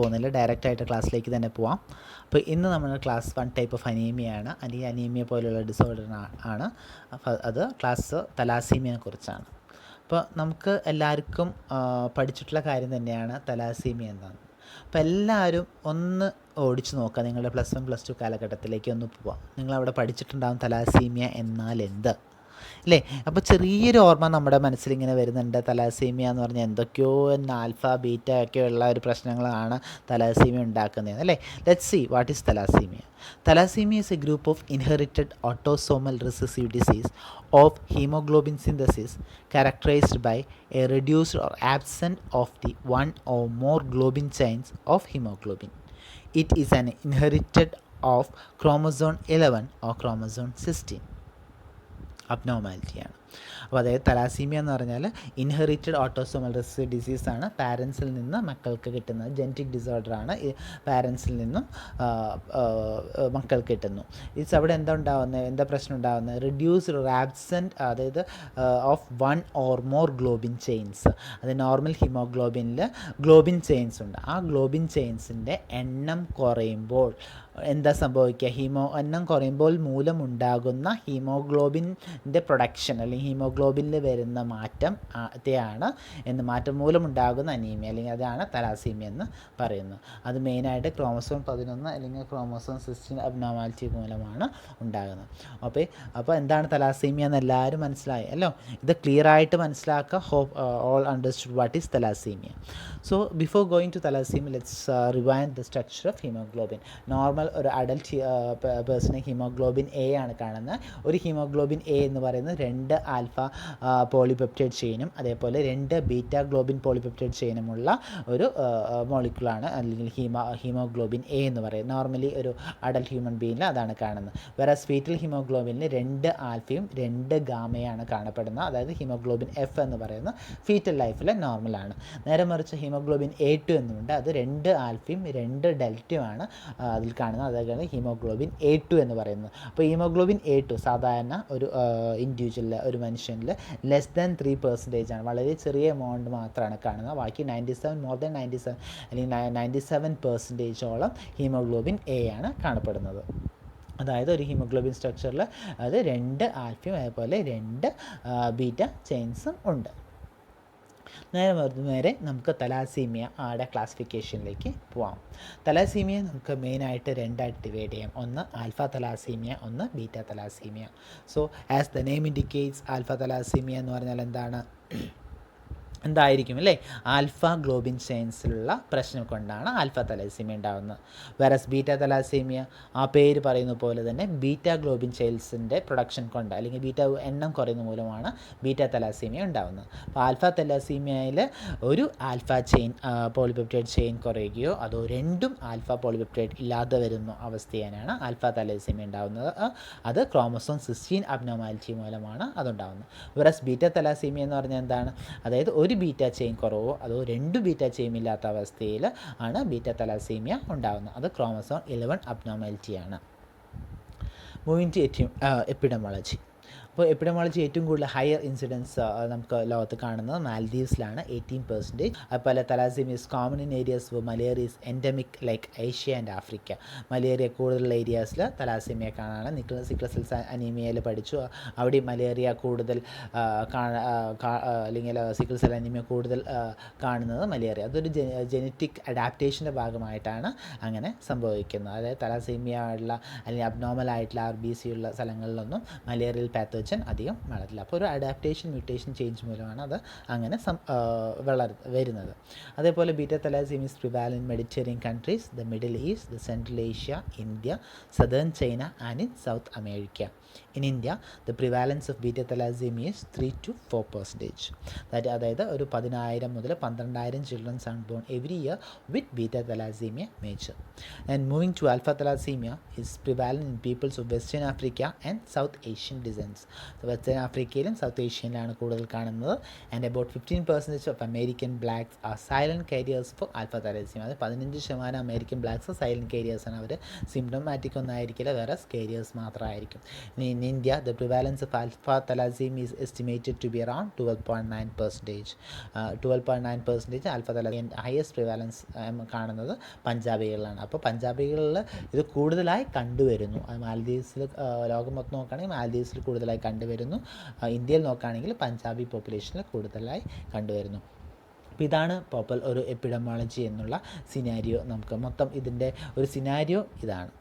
പോകുന്നില്ല, ഡയറക്റ്റായിട്ട് ക്ലാസ്സിലേക്ക് തന്നെ പോവാം. അപ്പോൾ ഇന്ന് നമ്മൾ ക്ലാസ് 1 ടൈപ്പ് ഓഫ് അനീമിയയാണ്. അനീമിയ പോലെയുള്ള ഡിസോർഡർ ആണ്. അപ്പോൾ അത് ക്ലാസ് തലാസീമിയയെ കുറിച്ചാണ്. അപ്പോൾ നമുക്ക് എല്ലാവർക്കും പഠിച്ചിട്ടുള്ള കാര്യം തന്നെയാണ് തലാസീമിയ എന്താണെന്ന്. അപ്പോൾ എല്ലാവരും ഒന്ന് ഓടിച്ച് നോക്കുക, നിങ്ങളുടെ +1 +2 കാലഘട്ടത്തിലേക്ക് ഒന്ന് പോവാം. നിങ്ങളവിടെ പഠിച്ചിട്ടുണ്ടാകും തലാസീമിയ എന്നാൽ എന്ത് അല്ലേ. അപ്പോൾ ചെറിയൊരു ഓർമ്മ നമ്മുടെ മനസ്സിലിങ്ങനെ വരുന്നുണ്ട്. തലാസീമിയ എന്ന് പറഞ്ഞാൽ എന്തൊക്കെയോ ആൽഫ ബീറ്റ ഒക്കെ ഉള്ള ഒരു പ്രശ്നങ്ങളാണ് തലാസീമിയ ഉണ്ടാക്കുന്നത് അല്ലേ. Let's see what is thalassaemia. Thalassemia is a group of inherited autosomal recessive disease of hemoglobin synthesis characterized by a reduced or absent of the one or more globin chains of hemoglobin. It is an inherited of chromosome 11 or chromosome 16 അബ്നോർമാലിറ്റിയാണ്. അപ്പോൾ അതായത് thalassaemia എന്ന് പറഞ്ഞാൽ inherited autosomal recessive ഡിസീസാണ്. പാരൻസിൽ നിന്ന് മക്കൾക്ക് കിട്ടുന്ന genetic ഡിസോർഡറാണ്. പാരൻസിൽ നിന്നും മക്കൾക്ക് കിട്ടുന്നു. ഇറ്റ്സ് അവിടെ എന്താ പ്രശ്നം ഉണ്ടാകുന്നത്? റിഡ്യൂസ്ഡ് ഓർ ആബ്സെൻറ്റ്, അതായത് of 1 or more globin chains. അത് നോർമൽ ഹിമോഗ്ലോബിനിൽ ഗ്ലോബിൻ ചെയിൻസ് ഉണ്ട്. ആ ഗ്ലോബിൻ ചെയിൻസിൻ്റെ എണ്ണം കുറയുമ്പോൾ എന്താ സംഭവിക്കുക? എണ്ണം കുറയുമ്പോൾ മൂലമുണ്ടാകുന്ന ഹീമോഗ്ലോബിൻ്റെ പ്രൊഡക്ഷൻ അല്ലെങ്കിൽ ഹീമോഗ്ലോബിനിൽ വരുന്ന മാറ്റം മൂലമുണ്ടാകുന്ന അനീമിയ, അല്ലെങ്കിൽ അതാണ് തലാസീമിയ എന്ന് പറയുന്നത്. അത് മെയിനായിട്ട് ക്രോമസോം 11 അല്ലെങ്കിൽ ക്രോമസോം 16 അബ്നോർമാലിറ്റി മൂലമാണ് ഉണ്ടാകുന്നത്. അപ്പോൾ എന്താണ് തലാസീമിയ എന്ന് എല്ലാവരും മനസ്സിലായി അല്ലോ. ഇത് ക്ലിയർ ആയിട്ട് മനസ്സിലാക്കുക. Hope all understood what is thalassaemia. So before going to thalassaemia let's rewind the structure of haemoglobin. Normal ഒരു അഡൽട്ട് പേഴ്സണ് ഹീമോഗ്ലോബിൻ എ ആണ് കാണുന്നത്. ഒരു ഹീമോഗ്ലോബിൻ എ എന്ന് പറയുന്നത് 2 ആൽഫ പോളിപെപ്റ്റൈഡ് ചെയിനും അതേപോലെ 2 ബീറ്റ ഗ്ലോബിൻ പോളിപെപ്റ്റൈഡ് ചെയിനുമുള്ള ഒരു മോളിക്യൂളാണ്, അല്ലെങ്കിൽ ഹീമോഗ്ലോബിൻ എ എന്ന് പറയുന്നത്. നോർമലി ഒരു അഡൽട്ട് ഹ്യൂമൻ ബീയിങ്ങിൽ അതാണ് കാണുന്നത്. വേറെ ഫീറ്റൽ ഹീമോഗ്ലോബിനിൽ 2 ആൽഫയും 2 ഗാമയാണ് കാണപ്പെടുന്നത്. അതായത് ഹീമോഗ്ലോബിൻ എഫ് എന്ന് പറയുന്നത് ഫീറ്റൽ ലൈഫിൽ നോർമലാണ്. നേരെ മറിച്ച് ഹീമോഗ്ലോബിൻ A2 എന്നുണ്ട്. അത് 2 ആൽഫയും 2 ഡെൽറ്റയുമാണ് അതിൽ കാണുന്നത്. അതാണ് ഹീമോഗ്ലോബിൻ A2 എന്ന് പറയുന്നത്. അപ്പോൾ ഹീമോഗ്ലോബിൻ A2 സാധാരണ ഒരു ഇൻഡിവിജ്വലിൽ, ഒരു മനുഷ്യനിൽ <3% ആണ്. വളരെ ചെറിയ എമൗണ്ട് മാത്രമാണ് കാണുന്നത്. ബാക്കി 97 അല്ലെങ്കിൽ 97% ഹീമോഗ്ലോബിൻ എ ആണ് കാണപ്പെടുന്നത്. അതായത് ഒരു ഹീമോഗ്ലോബിൻ സ്ട്രക്ചറിൽ അത് 2 ആൽഫയും അതേപോലെ 2 ബീറ്റ ചെയിൻസും ഉണ്ട്. നേരെ നമുക്ക് തലാസീമിയ ആടെ ക്ലാസിഫിക്കേഷനിലേക്ക് പോവാം. തലാസീമിയ നമുക്ക് മെയിനായിട്ട് 2ആയിട്ട് ഡിവൈഡ് ചെയ്യാം. ഒന്ന് ആൽഫ തലാസീമിയ, ഒന്ന് beta thalassaemia. So as the name indicates, alpha thalassaemia എന്ന് പറഞ്ഞാൽ എന്തായിരിക്കും അല്ലേ? ആൽഫ ഗ്ലോബിൻ ചെയിൻസിലുള്ള പ്രശ്നം കൊണ്ടാണ് ആൽഫ തലാസീമിയ ഉണ്ടാകുന്നത്. വേറസ് ബീറ്റ തലാസീമിയ, ആ പേര് പറയുന്ന പോലെ തന്നെ ബീറ്റ ഗ്ലോബിൻ ചെയിൻസിൻ്റെ പ്രൊഡക്ഷൻ കൊണ്ട് അല്ലെങ്കിൽ ബീറ്റ എണ്ണം കുറയുന്ന മൂലമാണ് ബീറ്റ തലാസീമിയ ഉണ്ടാകുന്നത്. അപ്പോൾ ആൽഫ തലാസീമിയയിൽ ഒരു ആൽഫ ചെയിൻ പോളിപെപ്റ്റൈഡ് ചെയിൻ കുറയുകയോ അതോ 2 ആൽഫ പോളിപെപ്റ്റൈഡ് ഇല്ലാതെ വരുന്ന അവസ്ഥയാണ് ആൽഫ തലാസീമിയ ഉണ്ടാകുന്നത്. അത് ക്രോമസോം 16 അബ്നോർമാലിറ്റി മൂലമാണ് അതുണ്ടാകുന്നത്. വേറസ് ബീറ്റ തലാസീമിയ എന്ന് പറഞ്ഞാൽ എന്താണ്? അതായത് ഒരു ബീറ്റ ചെയിൻ കുറവോ അതോ 2 ബീറ്റ ചെയിൻ ഇല്ലാത്ത അവസ്ഥയിൽ ആണ് ബീറ്റ തലാസീമിയ ഉണ്ടാകുന്നത്. അത് ക്രോമസോം 11 അബ്നോർമാലിറ്റിയാണ്. Moving to epidemiology. അപ്പോൾ എപ്പിഡമോളജി ഏറ്റവും കൂടുതൽ ഹയർ ഇൻസിഡൻസ് നമുക്ക് ലോകത്ത് കാണുന്നത് മാൽദീവ്സിലാണ്, 18%. അതുപോലെ thalassaemia is common in areas malaria is endemic like Asia and Africa. Malaria കൂടുതലുള്ള ഏരിയാസിൽ തലാസീമിയ കാണാനാണ്. സിക്കിൾ സെൽ അനീമിയയിൽ പഠിച്ചു. അവിടെ മലേറിയ കൂടുതൽ അല്ലെങ്കിൽ സിക്കിൾ സെൽ അനീമിയ കൂടുതൽ കാണുന്നത് മലേറിയ. അതൊരു ജനറ്റിക് അഡാപ്റ്റേഷൻ്റെ ഭാഗമായിട്ടാണ് അങ്ങനെ സംഭവിക്കുന്നത്. അതായത് തലാസീമിയ ഉള്ള അല്ലെങ്കിൽ അബ്നോർമൽ ആയിട്ടുള്ള RBC ഉള്ള സ്ഥലങ്ങളിലൊന്നും മലേറിയൽ പാത്തോജൻ അധികം വളരില്ല. അപ്പോൾ ഒരു അഡാപ്റ്റേഷൻ മ്യൂട്ടേഷൻ ചേഞ്ച് മൂലമാണ് അത് അങ്ങനെ വരുന്നത്. അതേപോലെ beta thalassaemia is prevalent in Mediterranean countries, the Middle East, the Central Asia, India, southern China and in South America. In India, the prevalence of beta thalassemia is 3 to 4%. അതായത് ഒരു 10,000 മുതൽ 12,000 children are born every year with beta thalassemia major. And moving to alpha thalassemia is prevalent in peoples of Western Africa and South Asian descent. Western ആഫ്രിക്കയിലും South ഏഷ്യയിലാണ് കൂടുതൽ കാണുന്നത്. And about 15% of American blacks are silent carriers for alpha thalassaemia. അത് 15% American blacks silent കാരിയേഴ്സാണ്. അവർ symptomatic ഒന്നും ആയിരിക്കില്ല, വേറെ കാരിയേഴ്സ് മാത്രമായിരിക്കും. In India the prevalence of alpha thalassaemia is estimated to be around 12.9%. 12.9% alpha thalassaemia. Highest prevalence കാണുന്നത് പഞ്ചാബികളിലാണ്. അപ്പോൾ പഞ്ചാബികളിൽ ഇത് കൂടുതലായി കണ്ടുവരുന്നു. മാൽദീവ്സിൽ ലോകം മൊത്തം നോക്കുകയാണെങ്കിൽ മാൽദീവ്സിൽ കൂടുതലായി കണ്ടുവരുന്നു. ഇന്ത്യയിൽ നോക്കുകയാണെങ്കിൽ പഞ്ചാബി പോപ്പുലേഷനിൽ കൂടുതലായി കണ്ടുവരുന്നു. അപ്പോൾ ഇതാണ് ഒരു എപ്പിഡമോളജി എന്നുള്ള സിനാരിയോ. നമുക്ക് മൊത്തം ഇതിൻ്റെ ഒരു സിനാരിയോ ഇതാണ്.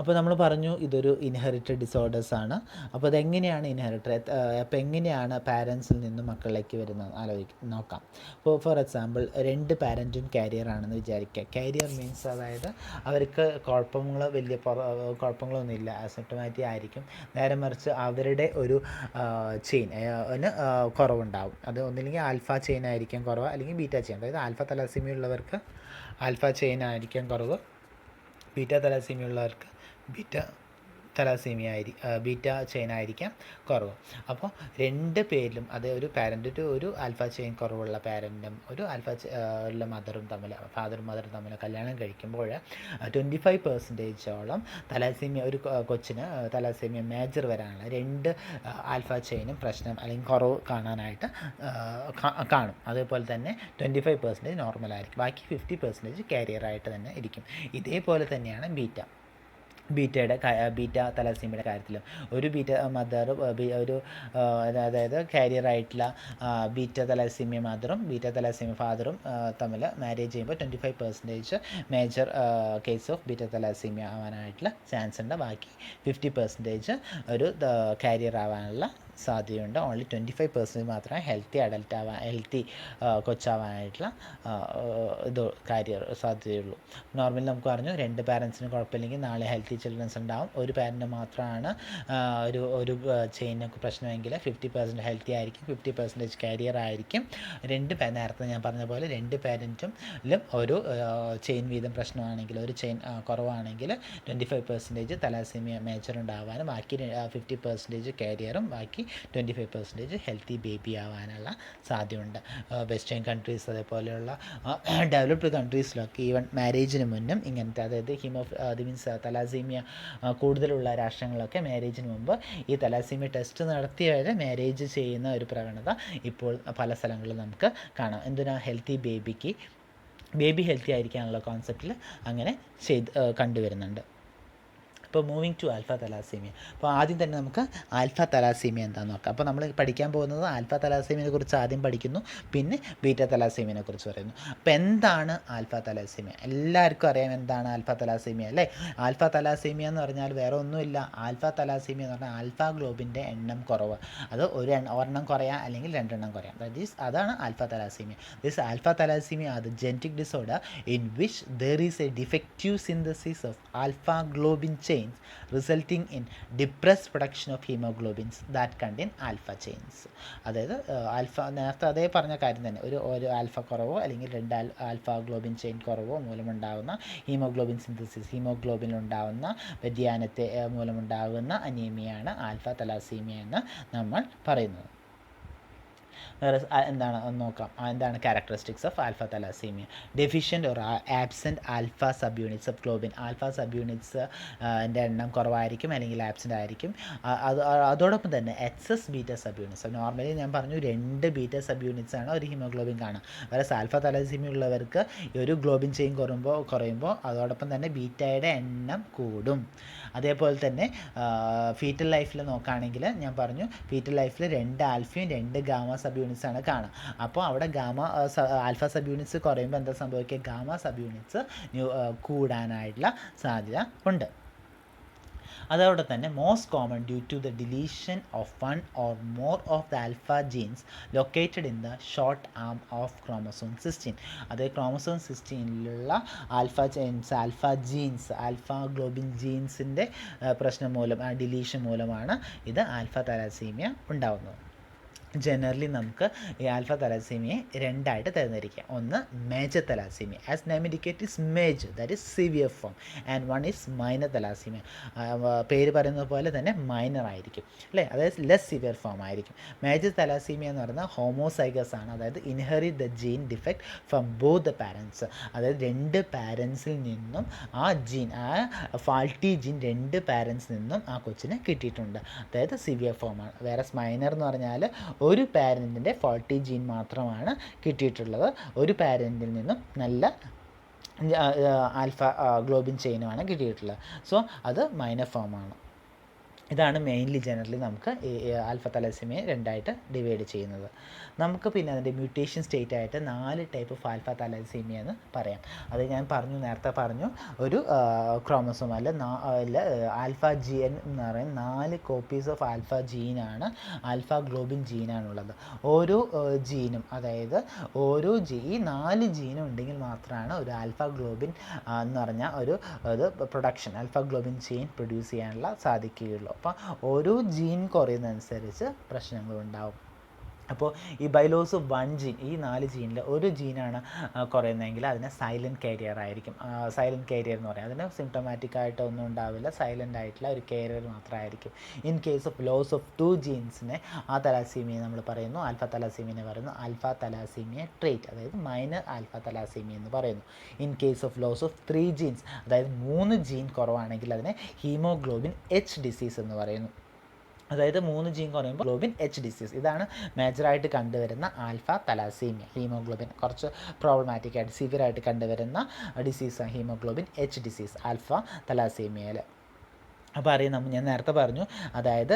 അപ്പോൾ നമ്മൾ പറഞ്ഞു ഇതൊരു ഇൻഹെറിറ്റഡ് ഡിസോർഡേഴ്സാണ്. അപ്പോൾ അതെങ്ങനെയാണ് ഇൻഹെറിറ്റഡ്, അപ്പോൾ എങ്ങനെയാണ് പാരൻസിൽ നിന്ന് മക്കളിലേക്ക് വരുന്നത് നോക്കാം. അപ്പോൾ ഫോർ എക്സാമ്പിൾ 2 പാരൻറ്റും കാരിയർ ആണെന്ന് വിചാരിക്കുക. കാരിയർ മീൻസ് അതായത് അവർക്ക് വലിയ കുഴപ്പങ്ങളൊന്നുമില്ല, അസിംപ്റ്റമാറ്റിക് ആയിരിക്കും. നേരെ മറിച്ച് അവരുടെ ഒരു ചെയിന് കുറവുണ്ടാവും. അത് ഒന്നില്ലെങ്കിൽ ആൽഫ ചെയിൻ ആയിരിക്കും കുറവ്, അല്ലെങ്കിൽ ബീറ്റ ചെയിൻ. അതായത് ആൽഫ തലാസീമിയ ഉള്ളവർക്ക് ആൽഫ ചെയിൻ ആയിരിക്കും കുറവ്, ബീറ്റ തലാസീമിയ ഉള്ളവർക്ക് ബീറ്റ ചെയിൻ ആയിരിക്കാം കുറവ്. അപ്പോൾ 2 പേരിലും അത് ഒരു പാരൻറ്റ് ഒരു ആൽഫ ചെയിൻ കുറവുള്ള പാരൻറ്റും ഒരു ആൽഫ ഉള്ള ഫാദറും മദറും തമ്മിൽ കല്യാണം കഴിക്കുമ്പോൾ 25%ഓളം തലാസീമിയ ഒരു കൊച്ചിന് തലാസീമിയ മേജർ വരാനുള്ള 2 ആൽഫ ചെയിനും പ്രശ്നം അല്ലെങ്കിൽ കുറവ് കാണാനായിട്ട് കാണും. അതേപോലെ തന്നെ 25% നോർമലായിരിക്കും, ബാക്കി 50% കാരിയറായിട്ട് തന്നെ ഇരിക്കും. ഇതേപോലെ തന്നെയാണ് ബീറ്റ തലാസീമിയുടെ കാര്യത്തിലും ഒരു ബീറ്റ മദർ അതായത് കാരിയറായിട്ടുള്ള ബീറ്റ തലാസീമിയ മദറും ബീറ്റ തലാസീമിയ ഫാദറും തമ്മിൽ മാരേജ് ചെയ്യുമ്പോൾ 25% major case of beta thalassaemia ആവാനായിട്ടുള്ള ചാൻസ് ഉണ്ട്. ബാക്കി 50% ഒരു കാരിയർ ആവാനുള്ള സാധ്യതയുണ്ട്. ഓൺലി 25% മാത്രമേ ഹെൽത്തി കൊച്ചാവാനായിട്ടുള്ള സാധ്യതയുള്ളൂ. നോർമലി നമുക്ക് പറഞ്ഞു 2 പാരൻസിന് കുഴപ്പമില്ലെങ്കിൽ നാളെ ഹെൽത്തി ചിൽഡ്രൻസ് ഉണ്ടാവും. ഒരു പാരൻറ്റ് മാത്രമാണ് ഒരു ചെയിനൊക്കെ പ്രശ്നമെങ്കിൽ 50% ഹെൽത്തി ആയിരിക്കും, 50% കാരിയർ ആയിരിക്കും. നേരത്തെ ഞാൻ പറഞ്ഞ പോലെ 2 പാരൻറ്റിലും ഒരു ചെയിൻ വീതം പ്രശ്നമാണെങ്കിൽ, ഒരു ചെയിൻ കുറവാണെങ്കിൽ 25% തലാസീമിയ മേജർ ഉണ്ടാവാനും ബാക്കി 50% കാരിയറും ബാക്കി 25% ഹെൽത്തി ബേബി ആവാനുള്ള സാധ്യതയുണ്ട്. വെസ്റ്റേൺ കൺട്രീസ് അതേപോലെയുള്ള ഡെവലപ്ഡ് കൺട്രീസിലൊക്കെ ഈവൻ മാരേജിന് മുന്നും ഇങ്ങനത്തെ, അതായത് മീൻസ് തലാസീമിയ കൂടുതലുള്ള രാഷ്ട്രങ്ങളിലൊക്കെ മാരേജിന് മുമ്പ് ഈ തലാസീമിയ ടെസ്റ്റ് നടത്തിയവരെ മാരേജ് ചെയ്യുന്ന ഒരു പ്രവണത ഇപ്പോൾ പല സ്ഥലങ്ങളിലും നമുക്ക് കാണാം. ബേബി ഹെൽത്തി ആയിരിക്കാനുള്ള കോൺസെപ്റ്റിൽ അങ്ങനെ കണ്ടുവരുന്നുണ്ട്. ഇപ്പോൾ മൂവിങ് ടു ആൽഫ തലാസീമിയ. അപ്പോൾ ആദ്യം തന്നെ നമുക്ക് ആൽഫ തലാസീമിയ എന്താണെന്ന് നോക്കാം. അപ്പോൾ നമ്മൾ പഠിക്കാൻ പോകുന്നത് ആൽഫ തലാസീമിയനെ കുറിച്ച് ആദ്യം പഠിക്കുന്നു, പിന്നെ ബീറ്റ തലാസീമിയനെ കുറിച്ച് പറയുന്നു. അപ്പോൾ എന്താണ് ആൽഫ തലാസീമിയ? എല്ലാവർക്കും അറിയാം എന്താണ് ആൽഫ തലാസീമിയ അല്ലേ? ആൽഫ തലാസീമിയ എന്ന് പറഞ്ഞാൽ വേറെ ഒന്നുമില്ല. ആൽഫ തലാസീമിയ എന്ന് പറഞ്ഞാൽ ആൽഫ ഗ്ലോബിൻ്റെ എണ്ണം കുറവ്. അത് ഒരെണ്ണം കുറയാം അല്ലെങ്കിൽ 2 എണ്ണം കുറയാം. അതാണ് alpha thalassaemia. This alpha thalassaemia are the genetic disorder in which there is a defective synthesis of alpha globin chain resulting in depressed production of hemoglobins that contain alpha chains. അതായത് നേരത്തെ അതേ പറഞ്ഞ കാര്യം തന്നെ, ഒരു ആൽഫ കുറവോ അല്ലെങ്കിൽ 2 alpha globin chain കുറവോ മൂലമുണ്ടാകുന്ന ഹീമോഗ്ലോബിൻ സിന്തസിസ്, ഹീമോഗ്ലോബിനിലുണ്ടാകുന്ന വ്യതിയാനത്തെ മൂലമുണ്ടാകുന്ന അനീമിയാണ് ആൽഫ തലാസീമിയ എന്ന് നമ്മൾ പറയുന്നത്. എന്താണ് നോക്കാം. എന്താണ് characteristics of alpha thalassaemia? Deficient or absent alpha subunits of globin. Alpha subunits എണ്ണം കുറവായിരിക്കും അല്ലെങ്കിൽ ആബ്സെൻ്റ് ആയിരിക്കും. അതോടൊപ്പം തന്നെ excess beta subunits. Normally ഞാൻ പറഞ്ഞു 2 ബീറ്റ സബ് യൂണിറ്റ്സ് ആണ് ഒരു ഹീമോഗ്ലോബിൻ കാണാം. വേറെ ആൽഫ തലാസീമിയ ഉള്ളവർക്ക് ഒരു ഗ്ലോബിൻ ചെയിൻ കുറയുമ്പോൾ അതോടൊപ്പം തന്നെ ബീറ്റയുടെ എണ്ണം കൂടും. അതേപോലെ തന്നെ ഫീറ്റൽ ലൈഫിൽ നോക്കുകയാണെങ്കിൽ ഞാൻ പറഞ്ഞു ഫീറ്റൽ ലൈഫിൽ 2 ആൽഫയും 2 ഗാമ സബ് യൂണിറ്റ്സ് ആണ് കാണുക. അപ്പോൾ അവിടെ ആൽഫ സബ് യൂണിറ്റ്സ് കുറയുമ്പോൾ എന്താ സംഭവിക്കുക? ഗാമ സബ് യൂണിറ്റ്സ് കൂടാനായിട്ടുള്ള സാധ്യത ഉണ്ട്. അതോടെ തന്നെ most common due to the deletion of 1 or more of the alpha genes located in the short arm of chromosome 16. അത് ക്രോമസോം 16ലുള്ള ആൽഫ ഗ്ലോബിൻ ജീൻസിൻ്റെ പ്രശ്നം മൂലം, ഡിലീഷൻ മൂലമാണ് ഇത് ആൽഫ തലാസീമിയ ഉണ്ടാകുന്നത്. ജനറലി നമുക്ക് ഈ ആൽഫ തലാസീമിയെ രണ്ടായിട്ട് തരംതിരിക്കാം. ഒന്ന് major thalassaemia, as name indicates major, that is severe form, and one is minor thalassaemia. പേര് പറയുന്നത് പോലെ തന്നെ മൈനർ ആയിരിക്കും അല്ലേ, അതായത് ലെസ് സിവിയർ ഫോം ആയിരിക്കും. മേജർ തലാസീമിയ എന്ന് പറയുന്നത് ഹോമോസൈഗസ് ആണ്, അതായത് inherit the gene defect from both the parents, അതായത് രണ്ട് പാരൻസിൽ നിന്നും ആ ജീൻ, ആ ഫാൾട്ടി ജീൻ രണ്ട് പാരൻസിൽ നിന്നും ആ കൊച്ചിന് കിട്ടിയിട്ടുണ്ട്, അതായത് സിവിയർ ഫോമാണ്. വേറെ മൈനർ എന്ന് പറഞ്ഞാൽ ഒരു പാരൻറ്റിൻ്റെ ഫോൾട്ടി ജീൻ മാത്രമാണ് കിട്ടിയിട്ടുള്ളത്, ഒരു പാരൻറ്റിൽ നിന്നും നല്ല ആൽഫ ഗ്ലോബിൻ ചെയിനുമാണ് കിട്ടിയിട്ടുള്ളത്. സോ അത് മൈനർ ഫോമാണ്. ഇതാണ് മെയിൻലി ജനറലി നമുക്ക് ഈ ആൽഫ തലാസീമിയെ രണ്ടായിട്ട് ഡിവൈഡ് ചെയ്യുന്നത്. നമുക്ക് പിന്നെ അതിൻ്റെ മ്യൂട്ടേഷൻ സ്റ്റേറ്റ് ആയിട്ട് 4 ടൈപ്പ് ഓഫ് ആൽഫ തലാസീമിയ എന്ന് പറയാം. അത് ഞാൻ നേരത്തെ പറഞ്ഞു, ഒരു ക്രോമസോമല്ല ആൽഫ ജീൻ എന്ന് പറയുന്ന 4 കോപ്പീസ് ഓഫ് ആൽഫ ജീനാണ്, ആൽഫ ഗ്ലോബിൻ ജീനാണുള്ളത്. ഓരോ ജീനും, അതായത് ഈ 4 ജീനും ഉണ്ടെങ്കിൽ മാത്രമാണ് ഒരു ആൽഫ ഗ്ലോബിൻ എന്ന് പറഞ്ഞാൽ ഒരു production alpha globin chain produce ചെയ്യാനുള്ള സാധിക്കുകയുള്ളൂ. അപ്പോൾ ഓരോ ജീൻ കുറയുന്നതനുസരിച്ച് പ്രശ്നങ്ങളുണ്ടാവും. അപ്പോൾ ഈ ബൈ ലോസ് ഓഫ് 1 ജീൻ, ഈ 4 ജീനിൽ ഒരു ജീനാണ് കുറയുന്നതെങ്കിൽ അതിനെ സൈലൻറ്റ് കാരിയർ ആയിരിക്കും. സൈലൻറ്റ് കാരിയർ എന്ന് പറയാം. അതിന് സിംറ്റമാറ്റിക് ആയിട്ട് ഒന്നും ഉണ്ടാവില്ല, സൈലൻ്റ് ആയിട്ടുള്ള ഒരു കാരിയർ മാത്രമായിരിക്കും. In case of loss of 2 ജീൻസിനെ ആ തലാസീമിയ നമ്മൾ പറയുന്നു, ആൽഫ തലാസീമിയെ പറയുന്നു ആൽഫ തലാസീമിയ ട്രേറ്റ്, അതായത് മൈനർ ആൽഫ തലാസീമിയ എന്ന് പറയുന്നു. In case of loss of 3 genes, അതായത് 3 ജീൻ കുറവാണെങ്കിൽ അതിനെ ഹീമോഗ്ലോബിൻ എച്ച് ഡിസീസ് എന്ന് പറയുന്നു. അതായത് 3 ജീൻ കുറയുമ്പോൾ ഗ്ലോബിൻ എച്ച് ഡിസീസ്. ഇതാണ് മേജറായിട്ട് കണ്ടുവരുന്ന ആൽഫ തലാസീമിയ. ഹീമോഗ്ലോബിൻ കുറച്ച് പ്രോബ്ലമാറ്റിക് ആയിട്ട് സിവിയർ ആയിട്ട് കണ്ടുവരുന്ന ഡിസീസാണ് ഹീമോഗ്ലോബിൻ എച്ച് ഡിസീസ് ആൽഫ തലാസീമിയയിൽ. അപ്പോൾ ഞാൻ നേരത്തെ പറഞ്ഞു, അതായത്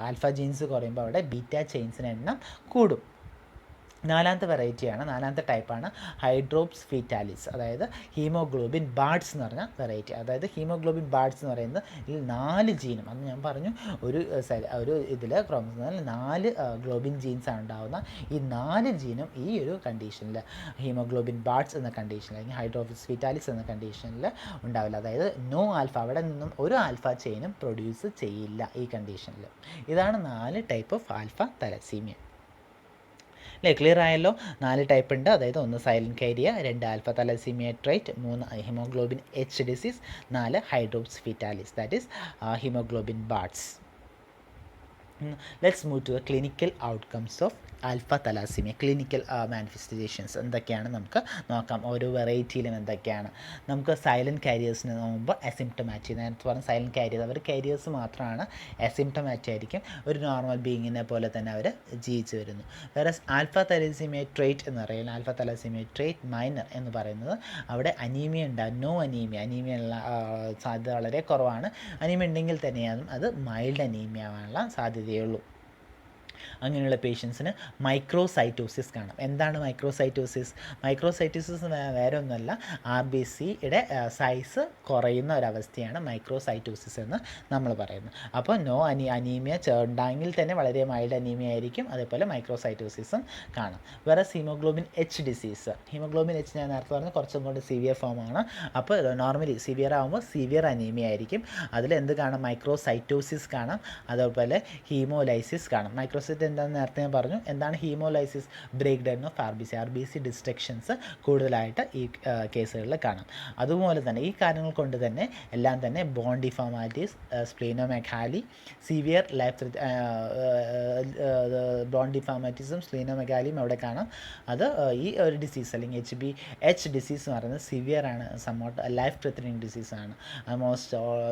ആൽഫ ജീൻസ് കുറയുമ്പോൾ അവിടെ ബീറ്റ ചെയിൻസിൻ്റെ എണ്ണം കൂടും. 4ാമത്തെ വെറൈറ്റിയാണ്, 4ാമത്തെ ടൈപ്പാണ് ഹൈഡ്രോപ്സ് ഫീറ്റാലിസ്, അതായത് ഹീമോഗ്ലോബിൻ ബാർഡ്സ് എന്ന് പറഞ്ഞ വെറൈറ്റി. അതായത് ഹീമോഗ്ലോബിൻ ബാർഡ്സ് എന്ന് പറയുന്നത് ഇതിൽ 4 ജീനും, അന്ന് ഞാൻ പറഞ്ഞു ഒരു ഇതിൽ ക്രോമസോമിൽ 4 ഗ്ലോബിൻ ജീൻസാണ് ഉണ്ടാകുന്ന. ഈ 4 ജീനും ഈ ഒരു കണ്ടീഷനിൽ ഹീമോഗ്ലോബിൻ ബാർഡ്സ് എന്ന കണ്ടീഷനിൽ, അല്ലെങ്കിൽ ഹൈഡ്രോപ്സ് ഫീറ്റാലിസ് എന്ന കണ്ടീഷനിൽ ഉണ്ടാവില്ല. അതായത് നോ ആൽഫ, അവിടെ നിന്നും ഒരു ആൽഫ ചെയിനും പ്രൊഡ്യൂസ് ചെയ്യില്ല ഈ കണ്ടീഷനിൽ. ഇതാണ് 4 ടൈപ്പ് ഓഫ് ആൽഫ തലാസീമിയ. അല്ലേ, ക്ലിയർ ആയല്ലോ? 4 ടൈപ്പ് ഉണ്ട്, അതായത് 1 silent carrier, 2 alpha thalassaemia trait, 3 haemoglobin H disease, 4 hydrops fetalis, that is haemoglobin Bart's. Let's move to the clinical outcomes of alpha thalassaemia. Clinical manifestations എന്തൊക്കെയാണ് നമുക്ക് നോക്കാം. ഓരോ വെറൈറ്റിയിലും എന്തൊക്കെയാണ്. നമുക്ക് സൈലൻറ്റ് കാരിയേഴ്സിന് നോക്കുമ്പോൾ അസിംപ്റ്റമാറ്റിക്, നേരത്തെ പറഞ്ഞ സൈലൻറ്റ് കാരിയേഴ്സ്, അവർ കാരിയേഴ്സ് മാത്രമാണ്, അസിംപ്റ്റമാറ്റിക് ആയിരിക്കും, ഒരു നോർമൽ ബീയിങ്ങിനെ പോലെ തന്നെ അവർ ജീവിച്ച് വരുന്നു. വേറെ ആൽഫ തലാസീമിയ ട്രേറ്റ് എന്ന് പറയുന്നത്, ആൽഫ തലാസീമിയ ട്രേറ്റ് മൈനർ എന്ന് പറയുന്നത്, അവിടെ അനീമിയ ഉണ്ടാകും, നോ അനീമിയ ഉള്ള സാധ്യത വളരെ കുറവാണ്. അനീമിയ ഉണ്ടെങ്കിൽ തന്നെയാണ് അത് മൈൽഡ് അനീമിയ ആവാനുള്ള സാധ്യതയുള്ളൂ. അങ്ങനെയുള്ള പേഷ്യൻസിന് മൈക്രോസൈറ്റോസിസ് കാണാം. എന്താണ് മൈക്രോസൈറ്റോസിസ്? മൈക്രോസൈറ്റോസിസ് വേറെ ഒന്നുമല്ല, RBCയുടെ സൈസ് കുറയുന്ന ഒരവസ്ഥയാണ് മൈക്രോസൈറ്റോസിസ് എന്ന് നമ്മൾ പറയുന്നത്. അപ്പോൾ അനീമിയ ഉണ്ടായെങ്കിൽ തന്നെ വളരെ മൈൽഡ് അനീമിയ ആയിരിക്കും, അതേപോലെ മൈക്രോസൈറ്റോസിസും കാണാം. വേറെ haemoglobin H disease, haemoglobin H ഞാൻ നേരത്തെ പറഞ്ഞ കുറച്ചും കൂടി സിവിയർ ഫോമാണ്. അപ്പോൾ നോർമലി സിവിയർ ആകുമ്പോൾ സിവിയർ അനീമിയ ആയിരിക്കും. അതിൽ എന്ത് കാണാം? മൈക്രോസൈറ്റോസിസ് കാണാം, അതേപോലെ ഹീമോലൈസിസ് കാണാം. മൈക്രോസൈറ്റ് എന്താണെന്ന് നേരത്തെ ഞാൻ പറഞ്ഞു. എന്താണ് haemolysis? Break down of RBC destructions കൂടുതലായിട്ട് ഈ കേസുകളിൽ കാണാം. അതുപോലെ തന്നെ ഈ കാര്യങ്ങൾ കൊണ്ട് തന്നെ എല്ലാം തന്നെ ബോൺ ഡിഫോർമാലിറ്റീസ്, സ്പ്ലീനോമെഗാലി, സിവിയർ ബോൺ ഡിഫോർമാലിറ്റീസും സ്പ്ലീനോമെഗാലിയും അവിടെ കാണാം. അത് ഈ ഒരു ഡിസീസ് അല്ലെങ്കിൽ എച്ച് ഡിസീസ് എന്ന് പറയുന്നത് സിവിയർ ആണ്, സംവാട്ട് ലൈഫ് ത്രെറ്റനിങ് ഡിസീസാണ്.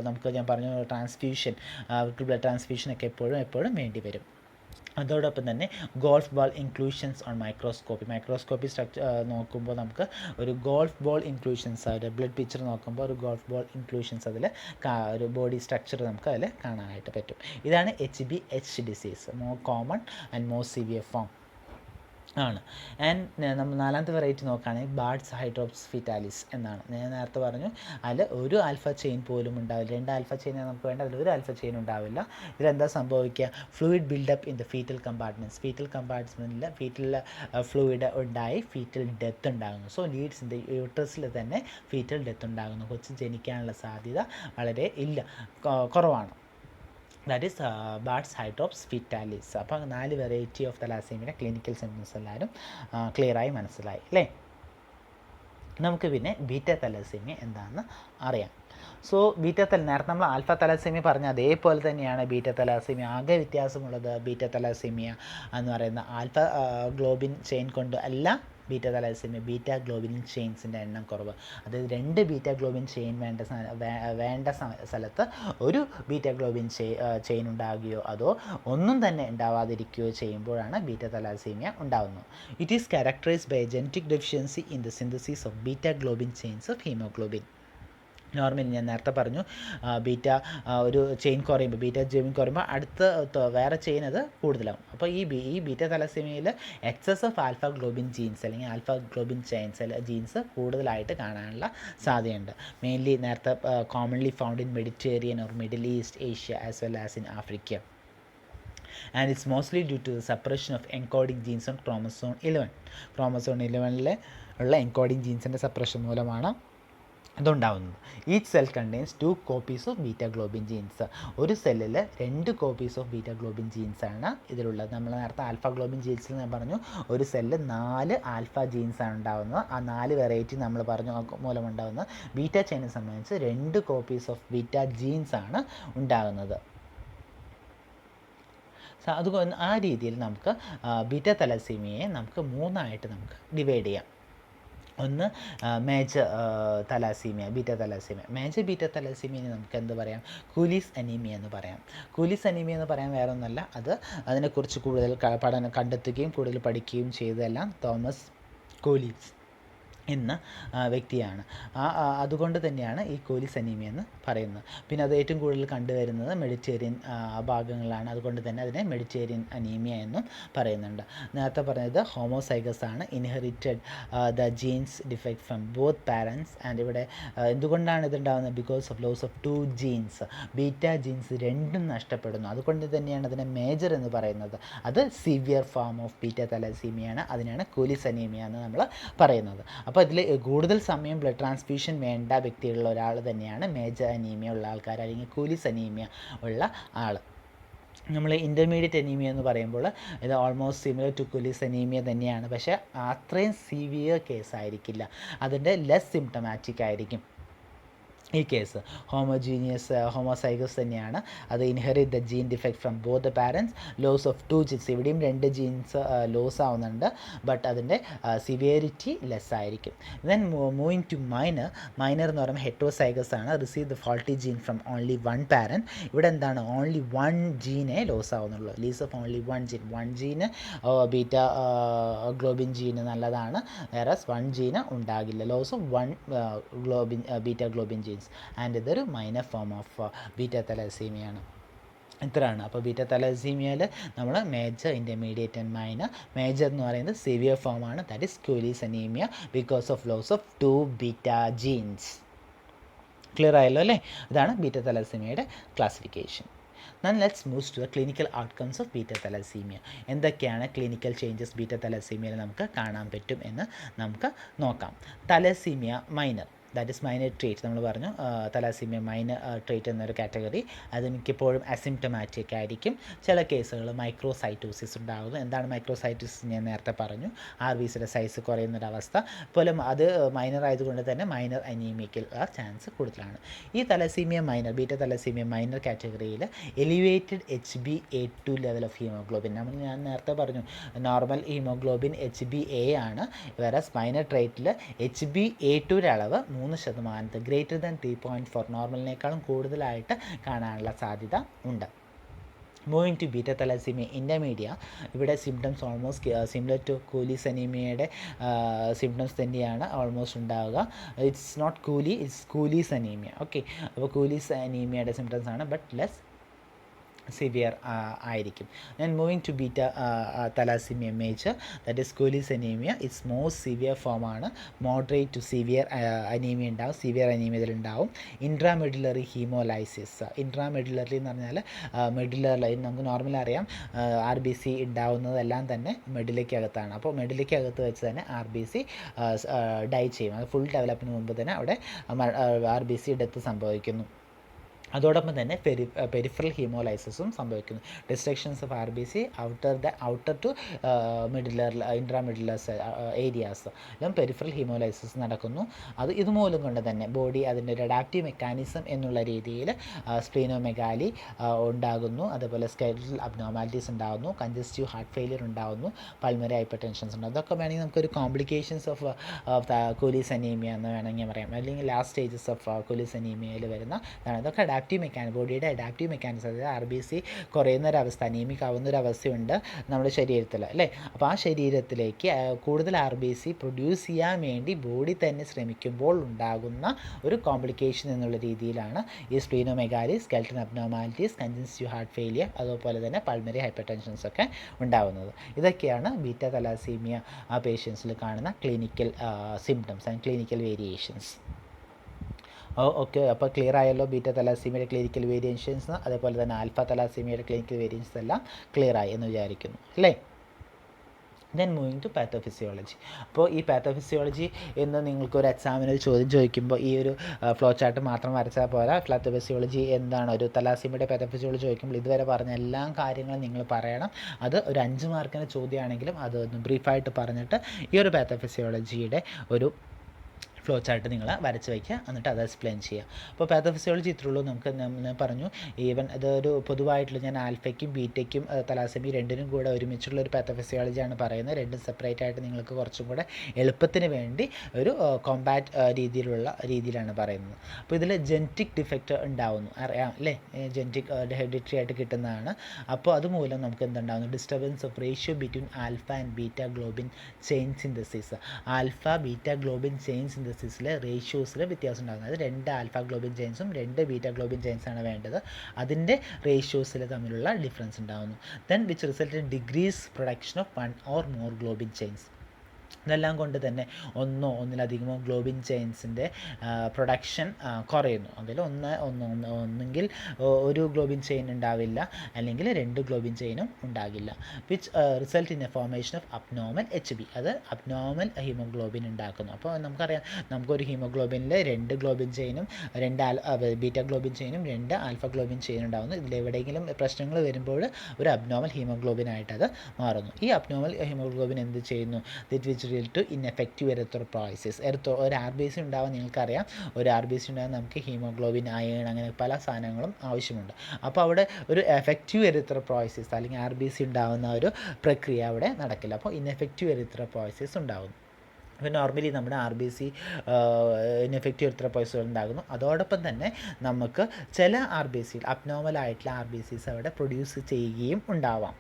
നമുക്ക് ഞാൻ പറഞ്ഞു ട്രാൻസ്ഫ്യൂഷൻ, ബ്ലഡ് ട്രാൻസ്ഫ്യൂഷനൊക്കെ എപ്പോഴും വേണ്ടി വരും. അതോടൊപ്പം തന്നെ golf ball inclusions on microscopy structure നോക്കുമ്പോൾ നമുക്ക് ഒരു ഗോൾഫ് ബോൾ ഇൻക്ലൂഷൻസ്, ഒരു ബ്ലഡ് പിക്ചർ നോക്കുമ്പോൾ ഒരു ഗോൾഫ് ബോൾ ഇൻക്ലൂഷൻസ് അതിൽ ഒരു ബോഡി സ്ട്രക്ചർ നമുക്ക് അതിൽ കാണാനായിട്ട് പറ്റും. ഇതാണ് HbH disease, more common and more severe form ആണ്. ആൻഡ് നമ്മൾ 4ാമത്തെ വെറൈറ്റി നോക്കുകയാണെങ്കിൽ ബാർഡ്സ് ഹൈഡ്രോപ്സ് ഫീറ്റാലിസ് എന്നാണ്. ഞാൻ നേരത്തെ പറഞ്ഞു അതിൽ ഒരു ആൽഫ ചെയിൻ പോലും ഉണ്ടാവില്ല. 2 ആൽഫ ചെയിൻ നമുക്ക് വേണ്ട, അതിൽ ഒരു ആൽഫ ചെയിൻ ഉണ്ടാവില്ല. ഇതിലെന്താ സംഭവിക്കുക? Fluid buildup in the fetal കമ്പാർട്ട്മെൻറ്റിൽ ഫീറ്റൽ ഫ്ലൂയിഡ് ഉണ്ടായി ഫീറ്റൽ ഡെത്ത് ഉണ്ടാകുന്നു. സോ ലീഡ്സിൻ്റെ യൂട്രസിൽ തന്നെ ഫീറ്റൽ ഡെത്ത് ഉണ്ടാകുന്നു. കൊച്ച് ജനിക്കാനുള്ള സാധ്യത വളരെ കുറവാണ്. That is Bart's hydrops fetalis. അപ്പോൾ 4 വെറൈറ്റി ഓഫ് തലാസീമിയുടെ ക്ലിനിക്കൽ സിംറ്റംസ് എല്ലാവരും ക്ലിയറായി മനസ്സിലായി അല്ലേ? നമുക്ക് പിന്നെ ബീറ്റ തലസീമിയ എന്താണെന്ന് അറിയാം. സോ നേരത്തെ നമ്മൾ ആൽഫ തലസീമിയ പറഞ്ഞ അതേപോലെ തന്നെയാണ് ബീറ്റ തലസീമിയ. ആകെ വ്യത്യാസമുള്ളത് ബീറ്റ തലസീമിയ എന്ന് പറയുന്ന ആൽഫ ഗ്ലോബിൻ ചെയിൻ കൊണ്ട് അല്ല ബീറ്റ തലസീമിയ, ബീറ്റ ഗ്ലോബിൻ ചെയിൻസിൻ്റെ എണ്ണം കുറവ്. അതായത് 2 ബീറ്റ ഗ്ലോബിൻ ചെയിൻ വേണ്ട സ്ഥലത്ത് ഒരു ബീറ്റ ഗ്ലോബിൻ ചെയിൻ ഉണ്ടാകുകയോ അതോ ഒന്നും തന്നെ ഉണ്ടാവാതിരിക്കുകയോ ചെയ്യുമ്പോഴാണ് ബീറ്റ തലാസീമിയ ഉണ്ടാകുന്നത്. It is characterised by genetic deficiency in the synthesis of beta globin chains of haemoglobin. Normally ഞാൻ നേരത്തെ പറഞ്ഞു ബീറ്റ ഒരു ചെയിൻ കുറയുമ്പോൾ, ബീറ്റ ജെയിൻ കുറയുമ്പോൾ അടുത്ത വേറെ ചെയിൻ അത് കൂടുതലാവും. അപ്പോൾ ഈ ബീറ്റ തലസീമിയയിൽ excess of alpha globin genes അല്ലെങ്കിൽ ആൽഫ ഗ്ലോബിൻ ജീൻസ് കൂടുതലായിട്ട് കാണാനുള്ള സാധ്യതയുണ്ട്. മെയിൻലി നേരത്തെ commonly found in Mediterranean or Middle East, Asia as well as in Africa. And it's mostly due to the suppression of encoding genes on chromosome 11. Chromosome 11 ഉള്ള encoding ജീൻസിൻ്റെ suppression മൂലമാണ് അതുണ്ടാവുന്നത്. Each cell contains 2 copies of beta globin genes. ഒരു സെല്ലിൽ 2 copies of beta globin ജീൻസാണ് ഇതിലുള്ളത്. നമ്മൾ നേരത്തെ ആൽഫ ഗ്ലോബിൻ ജീൻസിൽ ഞാൻ പറഞ്ഞു ഒരു സെല്ലിൽ 4 ആൽഫ ജീൻസാണ് ഉണ്ടാകുന്നത്. ആ 4 വെറൈറ്റി നമ്മൾ പറഞ്ഞു മൂലമുണ്ടാകുന്ന ബീറ്റ ചെയിനെ സംബന്ധിച്ച് 2 കോപ്പീസ് ഓഫ് ബീറ്റ ജീൻസാണ് ഉണ്ടാകുന്നത്. അതുകൊണ്ട് ആ രീതിയിൽ നമുക്ക് ബീറ്റ തലസീമിയയെ നമുക്ക് 3ആയിട്ട് നമുക്ക് ഡിവൈഡ് ചെയ്യാം. ഒന്ന് major thalassaemia, beta thalassaemia. Major beta തലാസീമിയനെ നമുക്ക് എന്ത് പറയാം? കൂലീസ് അനീമിയ എന്ന് പറയാം. കൂലീസ് അനീമിയ എന്ന് പറയാൻ വേറെ ഒന്നല്ല, അതിനെക്കുറിച്ച് കൂടുതൽ കണ്ടെത്തുകയും കൂടുതൽ പഠിക്കുകയും ചെയ്തതെല്ലാം തോമസ് കൂലീസ് എന്ന വ്യക്തിയാണ്. അതുകൊണ്ട് തന്നെയാണ് ഈ കൂലീസ് അനീമിയ എന്ന് പറയുന്നത്. പിന്നെ അത് ഏറ്റവും കൂടുതൽ കണ്ടുവരുന്നത് മെഡിറ്ററേനിയൻ ഭാഗങ്ങളിലാണ്. അതുകൊണ്ട് തന്നെ അതിനെ മെഡിറ്ററേനിയൻ അനീമിയ എന്നും പറയുന്നുണ്ട്. നേരത്തെ പറഞ്ഞത് ഹോമോസൈഗസ് ആണ്, inherited the genes defect from both parents. And ഇവിടെ എന്തുകൊണ്ടാണ് ഇതുണ്ടാകുന്നത്? Because of loss of 2 genes. Beta genes 2 നഷ്ടപ്പെടുന്നു. അതുകൊണ്ട് തന്നെയാണ് അതിനെ മേജർ എന്ന് പറയുന്നത്. അത് സിവിയർ ഫോം ഓഫ് ബീറ്റ തലസീമിയാണ്. അതിനാണ് കൂലീസ് അനീമിയ എന്ന് നമ്മൾ പറയുന്നത്. അപ്പോൾ ഇതിൽ കൂടുതൽ സമയം ബ്ലഡ് ട്രാൻസ്ഫ്യൂഷൻ വേണ്ട വ്യക്തികളുള്ള ഒരാൾ തന്നെയാണ് മേജർ അനീമിയ ഉള്ള ആൾക്കാർ, അല്ലെങ്കിൽ കൂലീസ് അനീമിയ ഉള്ള ആൾ. നമ്മൾ ഇൻ്റർമീഡിയറ്റ് അനീമിയ എന്ന് പറയുമ്പോൾ ഇത് ഓൾമോസ്റ്റ് സിമിലർ ടു കൂലീസ് അനീമിയ തന്നെയാണ്. പക്ഷേ അത്രയും സിവിയർ കേസ് ആയിരിക്കില്ല, അതിൻ്റെ ലെസ് സിംറ്റമാറ്റിക് ആയിരിക്കും. ഈ കേസ് ഹോമോസൈഗസ് തന്നെയാണ്. അത് inherit the gene defect from both the parents, loss of 2 genes. ഇവിടെയും 2 ജീൻസ് ലോസ് ആവുന്നുണ്ട്, ബട്ട് അതിൻ്റെ സിവിയറിറ്റി ലെസ് ആയിരിക്കും. ദെൻ മൂവിങ് ടു മൈനർ എന്ന് പറയുമ്പോൾ ഹെറ്ററോസൈഗസ് ആണ്. Receive the faulty gene from only 1 parent. ഇവിടെ എന്താണ്? ഓൺലി 1 ജീനെ ലോസ് ആവുന്നുള്ളൂ. Lease of only 1 gene. 1 gene beta globin gene നല്ലതാണ്, വേറെ 1 ജീന് ഉണ്ടാകില്ല. Loss of 1 beta globin jeans. And ഇതൊരു മൈനർ ഫോം ഓഫ് ബീറ്റ തലസീമിയാണ്. ഇത്രയാണ്. അപ്പോൾ ബീറ്റ തലസീമിയയിൽ നമ്മൾ major, intermediate and minor. Major എന്ന് പറയുന്നത് സിവിയർ ഫോമാണ്, that is Cooley's anaemia because of loss of 2 beta genes. Clear ആയല്ലോ അല്ലേ? ഇതാണ് ബീറ്റ തലസീമിയയുടെ classification. Then let's move to the clinical outcomes of beta thalassemia. എന്തൊക്കെയാണ് ക്ലിനിക്കൽ ചേഞ്ചസ് ബീറ്റ തലസീമിയയിൽ നമുക്ക് കാണാൻ പറ്റും എന്ന് നമുക്ക് നോക്കാം. Thalassaemia minor, that is minor trait. നമ്മൾ പറഞ്ഞു തലാസീമിയ മൈനർ ട്രേറ്റ് എന്നൊരു കാറ്റഗറി. അത് മിക്കപ്പോഴും അസിംറ്റമാറ്റിക് ആയിരിക്കും. ചില കേസുകൾ മൈക്രോസൈറ്റോസിസ് ഉണ്ടാകുന്നു. എന്താണ് മൈക്രോസൈറ്റോസിസ്? ഞാൻ നേരത്തെ പറഞ്ഞു, RBCയുടെ സൈസ് കുറയുന്നൊരവസ്ഥ പോലും. അത് മൈനർ ആയതുകൊണ്ട് തന്നെ മൈനർ അനീമിയയ്ക്ക് ചാൻസ് കൂടുതലാണ്. ഈ thalassaemia minor, beta thalassaemia minor കാറ്റഗറിയിൽ elevated HbA2 level of haemoglobin. ഞാൻ നേരത്തെ പറഞ്ഞു നോർമൽ ഹീമോഗ്ലോബിൻ HbA ആണ്, വേറെ മൈനർ ട്രേറ്റിൽ HbA2യുടെ അളവ് 3%, ഗ്രേറ്റർ ദാൻ 3.4, നോർമലിനേക്കാളും കൂടുതലായിട്ട് കാണാനുള്ള സാധ്യത ഉണ്ട്. Moving to beta thalassaemia intermedia. ഇവിടെ symptoms almost similar to Cooley's അനീമിയയുടെ സിംറ്റംസ് തന്നെയാണ് ഓൾമോസ്റ്റ് ഉണ്ടാവുക. It's not Cooley, it's Cooley's anaemia. Okay, അപ്പോൾ കൂലീസ് അനീമിയയുടെ സിംറ്റംസ് ആണ്, ബട്ട് ലെസ് സിവിയർ ആയിരിക്കും. ഞാൻ moving to beta thalassaemia major, that is Cooley's anaemia. It's most severe ഫോമാണ്. Moderate to severe anaemia ഉണ്ടാവും, സിവിയർ അനീമിയയിലുണ്ടാവും. Intramedullary haemolysis. ഇൻട്രാമെഡുലറി എന്ന് പറഞ്ഞാൽ മെഡുലറി, നമുക്ക് നോർമലി അറിയാം RBC ഉണ്ടാവുന്നതെല്ലാം തന്നെ മെഡിലയ്ക്കകത്താണ്. അപ്പോൾ മെഡിലയ്ക്കകത്ത് വെച്ച് തന്നെ RBC ഡൈ ചെയ്യും. അത് ഫുൾ ഡെവലപ്പിന് മുമ്പ് തന്നെ അവിടെ RBC ഡെത്ത് സംഭവിക്കുന്നു. അതോടൊപ്പം തന്നെ പെരിഫറൽ ഹീമോലൈസിസും സംഭവിക്കുന്നു. Destructions of RBC outer to medullary intramedullary areas peripheral haemolysis നടക്കുന്നു. ഇതുമൂലം കൊണ്ട് തന്നെ ബോഡി അതിൻ്റെ ഒരു അഡാപ്റ്റീവ് മെക്കാനിസം എന്നുള്ള രീതിയിൽ സ്പ്ലീനോമെഗാലി ഉണ്ടാകുന്നു. അതേപോലെ സ്കെലറ്റൽ അബ്നോർമാലിറ്റീസ് ഉണ്ടാകുന്നു, കൺജസ്റ്റീവ് ഹാർട്ട് ഫെയിലിയർ ഉണ്ടാകുന്നു, പൾമറി ഹൈപ്പർ ടെൻഷൻസ് ഉണ്ടാകും. അതൊക്കെ വേണമെങ്കിൽ നമുക്കൊരു കോംപ്ലിക്കേഷൻസ് ഓഫ് കൂലീസ് അനീമിയ എന്ന് വേണമെങ്കിൽ പറയാം, അല്ലെങ്കിൽ ലാസ്റ്റ് സ്റ്റേജസ് ഓഫ് കൂലീസ് അനീമിയയിൽ വരുന്ന ഇതൊക്കെ ബോഡിയുടെ അഡാപ്റ്റീവ് മെക്കാനിസം, അതായത് RBC കുറയുന്നൊരവസ്ഥ, അനീമിക് ആവുന്നൊരവസ്ഥയുണ്ട് നമ്മുടെ ശരീരത്തിൽ അല്ലേ. അപ്പോൾ ആ ശരീരത്തിലേക്ക് കൂടുതൽ RBC പ്രൊഡ്യൂസ് ചെയ്യാൻ വേണ്ടി ബോഡി തന്നെ ശ്രമിക്കുമ്പോൾ ഉണ്ടാകുന്ന ഒരു കോംപ്ലിക്കേഷൻ എന്നുള്ള രീതിയിലാണ് ഈ splenomegaly, skeletal abnormalities, congestive heart failure, അതുപോലെ തന്നെ പൾമറി ഹൈപ്പർ ടെൻഷൻസ് ഒക്കെ ഉണ്ടാകുന്നത്. ഇതൊക്കെയാണ് ബീറ്റ തലാസീമിയ പേഷ്യൻസിൽ കാണുന്ന clinical symptoms and clinical variations. Okay, അപ്പോൾ ക്ലിയർ ആയല്ലോ ബീറ്റ തലാസീമിയയുടെ ക്ലിനിക്കൽ വേരിയേഷൻസ്, അതേപോലെ തന്നെ ആൽഫ തലാസീമിയയുടെ ക്ലിനിക്കൽ വേരിയേഷൻസ് എല്ലാം ക്ലിയർ ആയി എന്ന് വിചാരിക്കുന്നു അല്ലേ. Then moving to pathophysiology. അപ്പോൾ ഈ പാത്തോഫിസിയോളജി എന്ന് നിങ്ങൾക്കൊരു എക്സാമിനൊരു ചോദ്യം ചോദിക്കുമ്പോൾ ഈ ഒരു ഫ്ലോ ചാർട്ട് മാത്രം വരച്ചാൽ പോരാ. പാത്തോഫിസിയോളജി എന്താണ്, ഒരു തലാസീമിയയുടെ പാത്തോഫിസിയോളജി ചോദിക്കുമ്പോൾ ഇതുവരെ പറഞ്ഞ എല്ലാ കാര്യങ്ങളും നിങ്ങൾ പറയണം. അത് ഒരു 5 മാർക്കിൻ്റെ ചോദ്യമാണെങ്കിലും അതൊന്ന് ബ്രീഫായിട്ട് പറഞ്ഞിട്ട് ഈ ഒരു പാത്തോഫിസിയോളജിയുടെ ഒരു ഫ്ലോ ചാർട്ട് നിങ്ങൾ വരച്ച് വയ്ക്കുക, എന്നിട്ട് അത് എക്സ്പ്ലെയിൻ ചെയ്യുക. അപ്പോൾ പാത്തോഫിസിയോളജി ഇത്രയുള്ളൂ. നമുക്ക് ഞാൻ പറഞ്ഞു ഈവൻ അതൊരു പൊതുവായിട്ടുള്ള, ഞാൻ ആൽഫയ്ക്കും ബീറ്റയ്ക്കും തലാസമി രണ്ടിനും കൂടെ ഒരുമിച്ചുള്ള ഒരു പാത്തോഫിസിയോളജിയാണ് പറയുന്നത്. രണ്ടും സെപ്പറേറ്റ് ആയിട്ട് നിങ്ങൾക്ക് കുറച്ചും കൂടെ എളുപ്പത്തിന് വേണ്ടി ഒരു കോമ്പാറ്റ് രീതിയിലാണ് പറയുന്നത്. അപ്പോൾ ഇതിൽ ജെനറ്റിക് ഡിഫക്റ്റ് ഉണ്ടാവുന്നു, അറിയാം അല്ലേ, ജെനറ്റിക് ഹെറിഡിറ്ററി ആയിട്ട് കിട്ടുന്നതാണ്. അപ്പോൾ അതുമൂലം നമുക്ക് എന്തുണ്ടാകുന്നു, disturbance of ratio between alpha and beta globin chain synthesis. Alpha beta globin chain സിന്തസിസിലെ റേഷ്യോസിൽ വ്യത്യാസം ഉണ്ടാകുന്നത്. അത് 2 ആൽഫ ഗ്ലോബിൻ ചെയിൻസും 2 ബീറ്റ ഗ്ലോബിൻ ചെയിൻസാണ് വേണ്ടത്. അതിൻ്റെ റേഷ്യോസിൽ തമ്മിലുള്ള ഡിഫറൻസ് ഉണ്ടാകുന്നു. Then which result in decrease production of 1 or more globin chains. ഇതെല്ലാം കൊണ്ട് തന്നെ ഒന്നിലധികമോ ഗ്ലോബിൻ ചെയിൻസിൻ്റെ പ്രൊഡക്ഷൻ കുറയുന്നു. അതിൽ ഒന്നെങ്കിൽ ഒരു ഗ്ലോബിൻ ചെയിൻ ഉണ്ടാവില്ല, അല്ലെങ്കിൽ 2 ഗ്ലോബിൻ ചെയിനും ഉണ്ടാകില്ല. Which result in a formation of abnormal HB. അത് അബ്നോർമൽ ഹീമോഗ്ലോബിൻ ഉണ്ടാക്കുന്നു. അപ്പോൾ നമുക്കറിയാം, നമുക്കൊരു ഹീമോഗ്ലോബിനിൽ 2 ഗ്ലോബിൻ ചെയിനും 2 ബീറ്റ ഗ്ലോബിൻ ചെയിനും 2 ആൽഫ ഗ്ലോബിൻ ചെയിനും ഉണ്ടാകുന്നു. ഇതിലെവിടെയെങ്കിലും പ്രശ്നങ്ങൾ വരുമ്പോൾ ഒരു അബ്നോർമൽ ഹീമോഗ്ലോബിനായിട്ട് അത് മാറുന്നു. ഈ അബ്നോർമൽ ഹീമോഗ്ലോബിൻ എന്ത് ചെയ്യുന്നു, ദിറ്റ് വിച്ച് ടു ഇൻഎഫക്റ്റീവ് എറിത്രോപോയസിസ്. ഒരു RBC ഉണ്ടാവാൻ നിങ്ങൾക്കറിയാം, ഒരു RBC ഉണ്ടാകാൻ നമുക്ക് ഹീമോഗ്ലോബിൻ, അയൺ, അങ്ങനെ പല സാധനങ്ങളും ആവശ്യമുണ്ട്. അപ്പോൾ അവിടെ ഒരു എഫക്റ്റീവ് എറിത്രോപോയസിസ് അല്ലെങ്കിൽ RBC ഉണ്ടാകുന്ന ഒരു പ്രക്രിയ അവിടെ നടക്കില്ല. അപ്പോൾ ഇൻഎഫക്റ്റീവ് എറിത്രോപോയസിസ് ഉണ്ടാകുന്നു. അപ്പോൾ നോർമലി നമ്മുടെ RBC ഇൻഎഫക്റ്റീവ് എറിത്രോപോയസിസ് ഉണ്ടാകുന്നു. അതോടൊപ്പം തന്നെ നമുക്ക് ചില അബ്നോർമലായിട്ടുള്ള RBCs അവിടെ പ്രൊഡ്യൂസ് ചെയ്യുകയും ഉണ്ടാവാം.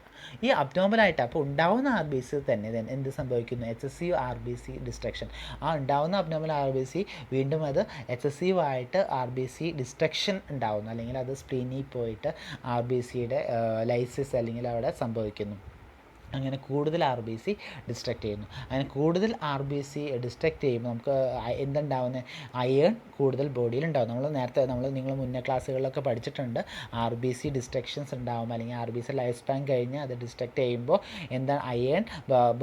ഈ അബ്നോർമലായിട്ട് അപ്പോൾ ഉണ്ടാവുന്ന RBC തന്നെ എന്ത് സംഭവിക്കുന്നു, എക്സസീവ് RBC ഡിസ്ട്രക്ഷൻ. ആ ഉണ്ടാവുന്ന അബ്നോർമൽ RBC വീണ്ടും അത് എക്സസീവ് ആയിട്ട് RBC ഡിസ്ട്രക്ഷൻ ഉണ്ടാവുന്നു, അല്ലെങ്കിൽ അത് സ്പ്ലീനിൽ പോയിട്ട് RBCയുടെ ലൈസിസ് അല്ലെങ്കിൽ അവിടെ സംഭവിക്കുന്നു. അങ്ങനെ കൂടുതൽ RBC ഡിസ്ട്രക്റ്റ് ചെയ്യുന്നു. അങ്ങനെ കൂടുതൽ RBC ഡിസ്ട്രക്റ്റ് ചെയ്യുമ്പോൾ നമുക്ക് എന്തുണ്ടാവുന്നത്, അയേൺ കൂടുതൽ ബോഡിയിൽ ഉണ്ടാകും. നിങ്ങൾ മുന്നേ ക്ലാസ്സുകളിലൊക്കെ പഠിച്ചിട്ടുണ്ട്, RBC ഡിസ്ട്രക്ഷൻസ് ഉണ്ടാകും, അല്ലെങ്കിൽ RBC ലൈഫ് സ്പാൻ കഴിഞ്ഞ് അത് ഡിസ്ട്രക്റ്റ് ചെയ്യുമ്പോൾ എന്താണ്, അയേൺ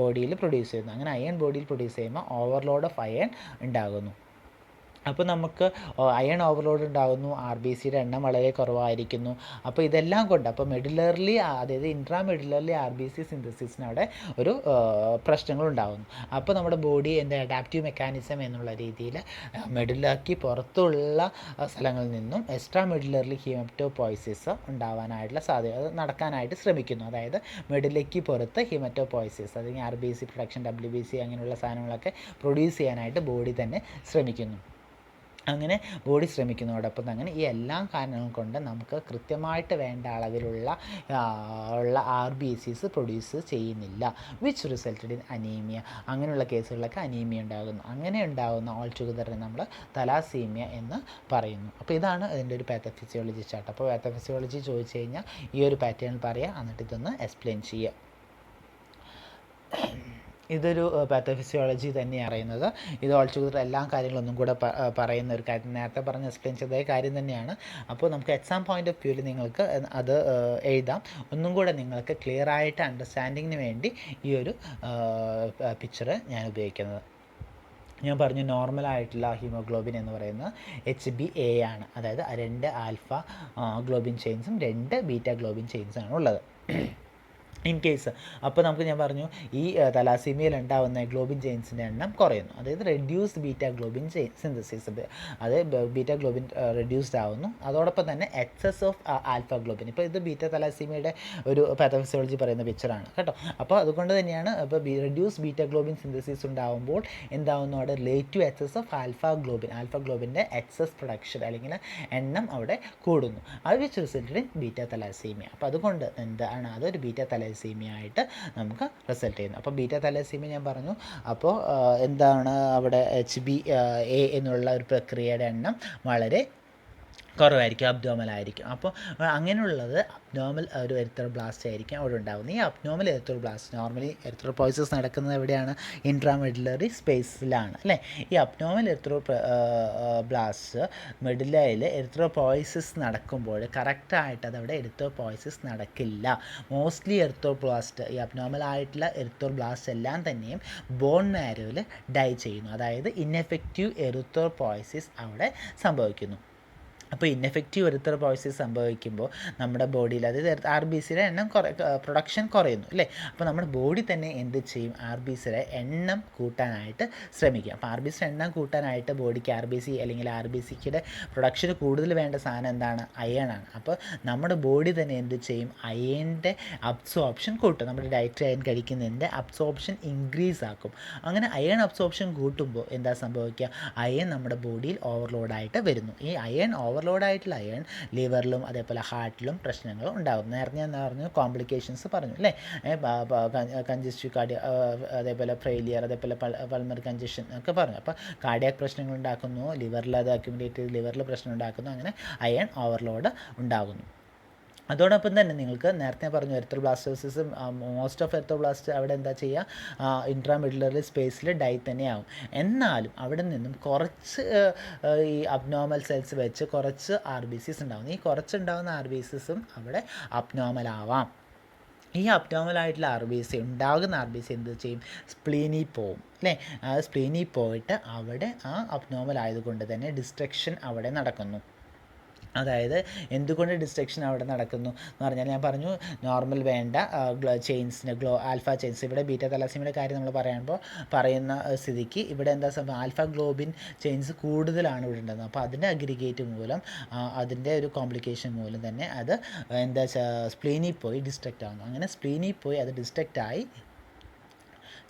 ബോഡിയിൽ പ്രൊഡ്യൂസ് ചെയ്യുന്നു. അങ്ങനെ അയേൺ ബോഡിയിൽ പ്രൊഡ്യൂസ് ചെയ്യുമ്പോൾ ഓവർലോഡ് ഓഫ് അയേൺ ഉണ്ടാകുന്നു. അപ്പോൾ നമുക്ക് അയൺ ഓവർലോഡ് ഉണ്ടാകുന്നു, RBCയുടെ എണ്ണം വളരെ കുറവായിരിക്കുന്നു. അപ്പോൾ ഇതെല്ലാം കൊണ്ട് അപ്പോൾ മെഡുലർലി, അതായത് ഇൻട്രാമെഡുലർലി RBC സിന്തസിസിന് അവിടെ ഒരു പ്രശ്നങ്ങളുണ്ടാകുന്നു. അപ്പോൾ നമ്മുടെ ബോഡി എൻ്റെ അഡാപ്റ്റീവ് മെക്കാനിസം എന്നുള്ള രീതിയിൽ മെഡുലർക്ക് പുറത്തുള്ള സ്ഥലങ്ങളിൽ നിന്നും എക്സ്ട്രാ മെഡുലർലി ഹീമറ്റോപോയ്സിസ് ഉണ്ടാവാനായിട്ടുള്ള സാധ്യത നടക്കാനായിട്ട് ശ്രമിക്കുന്നു. അതായത് മെഡുലയ്ക്ക് പുറത്ത് ഹീമറ്റോപോയ്സിസ്, അല്ലെങ്കിൽ RBC പ്രൊഡക്ഷൻ, WBC അങ്ങനെയുള്ള സാധനങ്ങളൊക്കെ പ്രൊഡ്യൂസ് ചെയ്യാനായിട്ട് ബോഡി തന്നെ ശ്രമിക്കുന്നു. അങ്ങനെ ബോഡി ശ്രമിക്കുന്നതോടൊപ്പം അങ്ങനെ ഈ എല്ലാ കാരണങ്ങൾ കൊണ്ട് നമുക്ക് കൃത്യമായിട്ട് വേണ്ട അളവിലുള്ള RBCs പ്രൊഡ്യൂസ് ചെയ്യുന്നില്ല. Which resulted in anaemia. അങ്ങനെയുള്ള കേസുകളിലൊക്കെ അനീമിയ ഉണ്ടാകുന്നു. അങ്ങനെ ഉണ്ടാകുന്ന ഓൾ ടുഗദറിനെ നമ്മൾ തലാസീമിയ എന്ന് പറയുന്നു. അപ്പോൾ ഇതാണ് ഇതിൻ്റെ ഒരു പാത്തോഫിസിയോളജി ചാർട്ട്. അപ്പോൾ പാത്തോഫിസിയോളജി ചോദിച്ചു കഴിഞ്ഞാൽ ഈ ഒരു പാറ്റേൺ പറയുക, എന്നിട്ട് ഇതൊന്ന് എക്സ്പ്ലെയിൻ ചെയ്യുക. ഇതൊരു പാത്തോഫിസിയോളജി തന്നെയാണ് അറിയുന്നത്. ഇത് ഓൾ ടുഗദർ എല്ലാ കാര്യങ്ങളൊന്നും കൂടെ പറയുന്ന ഒരു കാര്യം, നേരത്തെ പറഞ്ഞ് എക്സ്പ്ലെയിൻ ചെയ്ത കാര്യം തന്നെയാണ്. അപ്പോൾ നമുക്ക് എക്സാം പോയിൻ്റ് ഓഫ് വ്യൂവിൽ നിങ്ങൾക്ക് അത് എഴുതാം. ഒന്നും കൂടെ നിങ്ങൾക്ക് ക്ലിയർ ആയിട്ട് അണ്ടർസ്റ്റാൻഡിങ്ങിന് വേണ്ടി ഈ ഒരു പിക്ചർ ഞാൻ ഉപയോഗിക്കുന്നത്. ഞാൻ പറഞ്ഞു നോർമലായിട്ടുള്ള ഹീമോഗ്ലോബിൻ എന്ന് പറയുന്നത് HbA ആണ്. അതായത് 2 ആൽഫ ഗ്ലോബിൻ ചെയിൻസും 2 ബീറ്റ ഗ്ലോബിൻ ചെയിൻസാണ് ഉള്ളത്. ഇൻ കേസ് അപ്പോൾ നമുക്ക് ഞാൻ പറഞ്ഞു ഈ തലാസീമിയയിൽ ഉണ്ടാകുന്ന ഗ്ലോബിൻ ചെയിൻസിൻ്റെ എണ്ണം കുറയുന്നു. അതായത് റെഡ്യൂസ്ഡ് ബീറ്റ ഗ്ലോബിൻ സിന്തസിസ്, അത് ബീറ്റ ഗ്ലോബിൻ റെഡ്യൂസ്ഡ് ആവുന്നു. അതോടൊപ്പം തന്നെ എക്സസ് ഓഫ് ആൽഫ ഗ്ലോബിൻ. ഇപ്പോൾ ഇത് ബീറ്റ തലാസീമിയയുടെ ഒരു പാത്തോഫിസിയോളജി പറയുന്ന പിക്ചറാണ് കേട്ടോ. അപ്പോൾ അതുകൊണ്ട് തന്നെയാണ് ഇപ്പോൾ റെഡ്യൂസ് ബീറ്റ ഗ്ലോബിൻ സിന്തസിസ് ഉണ്ടാകുമ്പോൾ എന്താവുന്നു, അവിടെ റിലേറ്റീവ് എക്സസ് ഓഫ് ആൽഫ ഗ്ലോബിൻ്റെ എക്സസ് പ്രൊഡക്ഷൻ അല്ലെങ്കിൽ എണ്ണം അവിടെ കൂടുന്നു. അത് which resulted in beta thalassaemia. അപ്പോൾ അതുകൊണ്ട് എന്താണ്, അതൊരു ബീറ്റ തലാസീമിയ ആയിട്ട് നമുക്ക് റിസൾട്ട് ചെയ്യുന്നു. അപ്പോൾ ബീറ്റ തലാസീമിയ ഞാൻ പറഞ്ഞു. അപ്പോൾ എന്താണ് അവിടെ HbA എന്നുള്ള ഒരു പ്രക്രിയയുടെ എണ്ണം വളരെ കുറവായിരിക്കും, അബ്നോർമലായിരിക്കും. അപ്പോൾ അങ്ങനെയുള്ളത് അബ്നോർമൽ ഒരു എറിത്രോബ്ലാസ്റ്റ് ആയിരിക്കും അവിടെ ഉണ്ടാകുന്നത്. ഈ അബ്നോർമൽ എറിത്രോബ്ലാസ്റ്റ് നോർമലി എറിത്രോപോയ്സസ് നടക്കുന്നത് എവിടെയാണ്, ഇൻട്രാമെഡുലറി സ്പേസിലാണ് അല്ലേ. ഈ അബ്നോർമൽ ബ്ലാസ്റ്റ് മെഡുലയിൽ എറിത്രോപോയ്സസ് നടക്കുമ്പോൾ കറക്റ്റായിട്ട് അതവിടെ എറിത്രോപോയ്സസ് നടക്കില്ല. മോസ്റ്റ്ലി എറിത്രോബ്ലാസ്റ്റ്, ഈ അബ്നോർമൽ ആയിട്ടുള്ള എറിത്രോബ്ലാസ്റ്റ് എല്ലാം തന്നെയും ബോൺ മാരോയിൽ ഡൈ ചെയ്യുന്നു. അതായത് ഇൻഎഫക്റ്റീവ് എറിത്രോപോയ്സിസ് അവിടെ സംഭവിക്കുന്നു. അപ്പോൾ ഇൻഎഫക്റ്റീവ് എറിത്രോപോയ്സിസ് സംഭവിക്കുമ്പോൾ നമ്മുടെ ബോഡിയിൽ, അതായത് RBCയുടെ എണ്ണം പ്രൊഡക്ഷൻ കുറയുന്നു അല്ലേ. അപ്പോൾ നമ്മുടെ ബോഡി തന്നെ എന്ത് ചെയ്യും, RBCയുടെ എണ്ണം കൂട്ടാനായിട്ട് ശ്രമിക്കും. അപ്പോൾ RBCയുടെ എണ്ണം കൂട്ടാനായിട്ട് ബോഡിക്ക് RBC അല്ലെങ്കിൽ RBCയുടെ പ്രൊഡക്ഷന് കൂടുതൽ വേണ്ട സാധനം എന്താണ്, അയൺ ആണ്. അപ്പോൾ നമ്മുടെ ബോഡി തന്നെ എന്ത് ചെയ്യും, അയണിൻ്റെ അബ്സോർപ്ഷൻ കൂട്ടും. നമ്മുടെ ഡയറ്റ് അയൺ കഴിക്കുന്നതിൻ്റെ അബ്സോർപ്ഷൻ ഇൻക്രീസ് ആക്കും. അങ്ങനെ അയൺ അബ്സോർപ്ഷൻ കൂട്ടുമ്പോൾ എന്താ സംഭവിക്കുക, അയൺ നമ്മുടെ ബോഡിയിൽ ഓവർലോഡായിട്ട് വരുന്നു. ഈ അയൺ ഓവർലോഡായിട്ടുള്ള അയൺ ലിവറിലും അതേപോലെ ഹാർട്ടിലും പ്രശ്നങ്ങളും ഉണ്ടാകും. നേരത്തെ ഞാൻ പറഞ്ഞു കോംപ്ലിക്കേഷൻസ് പറഞ്ഞു അല്ലേ, കൺജസ്റ്റീവ് അതേപോലെ ഫെയിലിയർ, അതേപോലെ പൾമണറി കൺജഷൻ ഒക്കെ പറഞ്ഞു. അപ്പോൾ കാർഡിയാക് പ്രശ്നങ്ങൾ ഉണ്ടാക്കുന്നു, ലിവറിൽ അത് അക്യുമുലേറ്റ് ചെയ്ത് ലിവറിൽ പ്രശ്നം ഉണ്ടാക്കുന്നു. അങ്ങനെ അയൺ ഓവർലോഡ് ഉണ്ടാകുന്നു. അതോടൊപ്പം തന്നെ നിങ്ങൾക്ക് നേരത്തെ പറഞ്ഞു എറിത്രോബ്ലാസ്റ്റോസിസ്, മോസ്റ്റ് ഓഫ് എറിത്രോബ്ലാസ്റ്റ് അവിടെ എന്താ ചെയ്യുക, ഇൻട്രാമെഡുലറി സ്പേസിൽ ഡൈ തന്നെയാവും. എന്നാലും അവിടെ നിന്നും കുറച്ച് ഈ അബ്നോർമൽ സെൽസ് വെച്ച് കുറച്ച് RBCs ഉണ്ടാകുന്നു. ഈ കുറച്ചുണ്ടാകുന്ന RBCസും അവിടെ അബ്നോർമൽ ആവാം. ഈ അബ്നോർമലായിട്ടുള്ള ഉണ്ടാകുന്ന RBC എന്ത് ചെയ്യും, സ്പ്ലീനിൽ പോവും അല്ലേ. സ്പ്ലീനിൽ പോയിട്ട് അവിടെ ആ അബ്നോർമൽ ആയതുകൊണ്ട് തന്നെ ഡിസ്ട്രക്ഷൻ അവിടെ നടക്കുന്നു. അതായത് എന്തുകൊണ്ട് ഡിസ്ട്രക്ഷൻ അവിടെ നടക്കുന്നു എന്ന് പറഞ്ഞാൽ, ഞാൻ പറഞ്ഞു നോർമൽ വേണ്ട ചെയിൻസിന് ആൽഫ ചെയിൻസ്, ഇവിടെ ബീറ്റ തലാസീമിയുടെ കാര്യം നമ്മൾ പറയുന്ന സ്ഥിതിക്ക് ഇവിടെ എന്താ സംഭവം, ആൽഫ ഗ്ലോബിൻ ചെയിൻസ് കൂടുതലാണ് ഇവിടെ ഉണ്ടാകുന്നത്. അപ്പോൾ അതിൻ്റെ അഗ്രിഗേറ്റ് മൂലം, അതിൻ്റെ ഒരു കോംപ്ലിക്കേഷൻ മൂലം തന്നെ അത് എന്താ സ്പ്ലീനിൽ പോയി ഡിസ്ട്രക്റ്റ് ആകുന്നു. അങ്ങനെ സ്പ്ലീനിൽ പോയി അത് ഡിസ്ട്രക്റ്റ് ആയി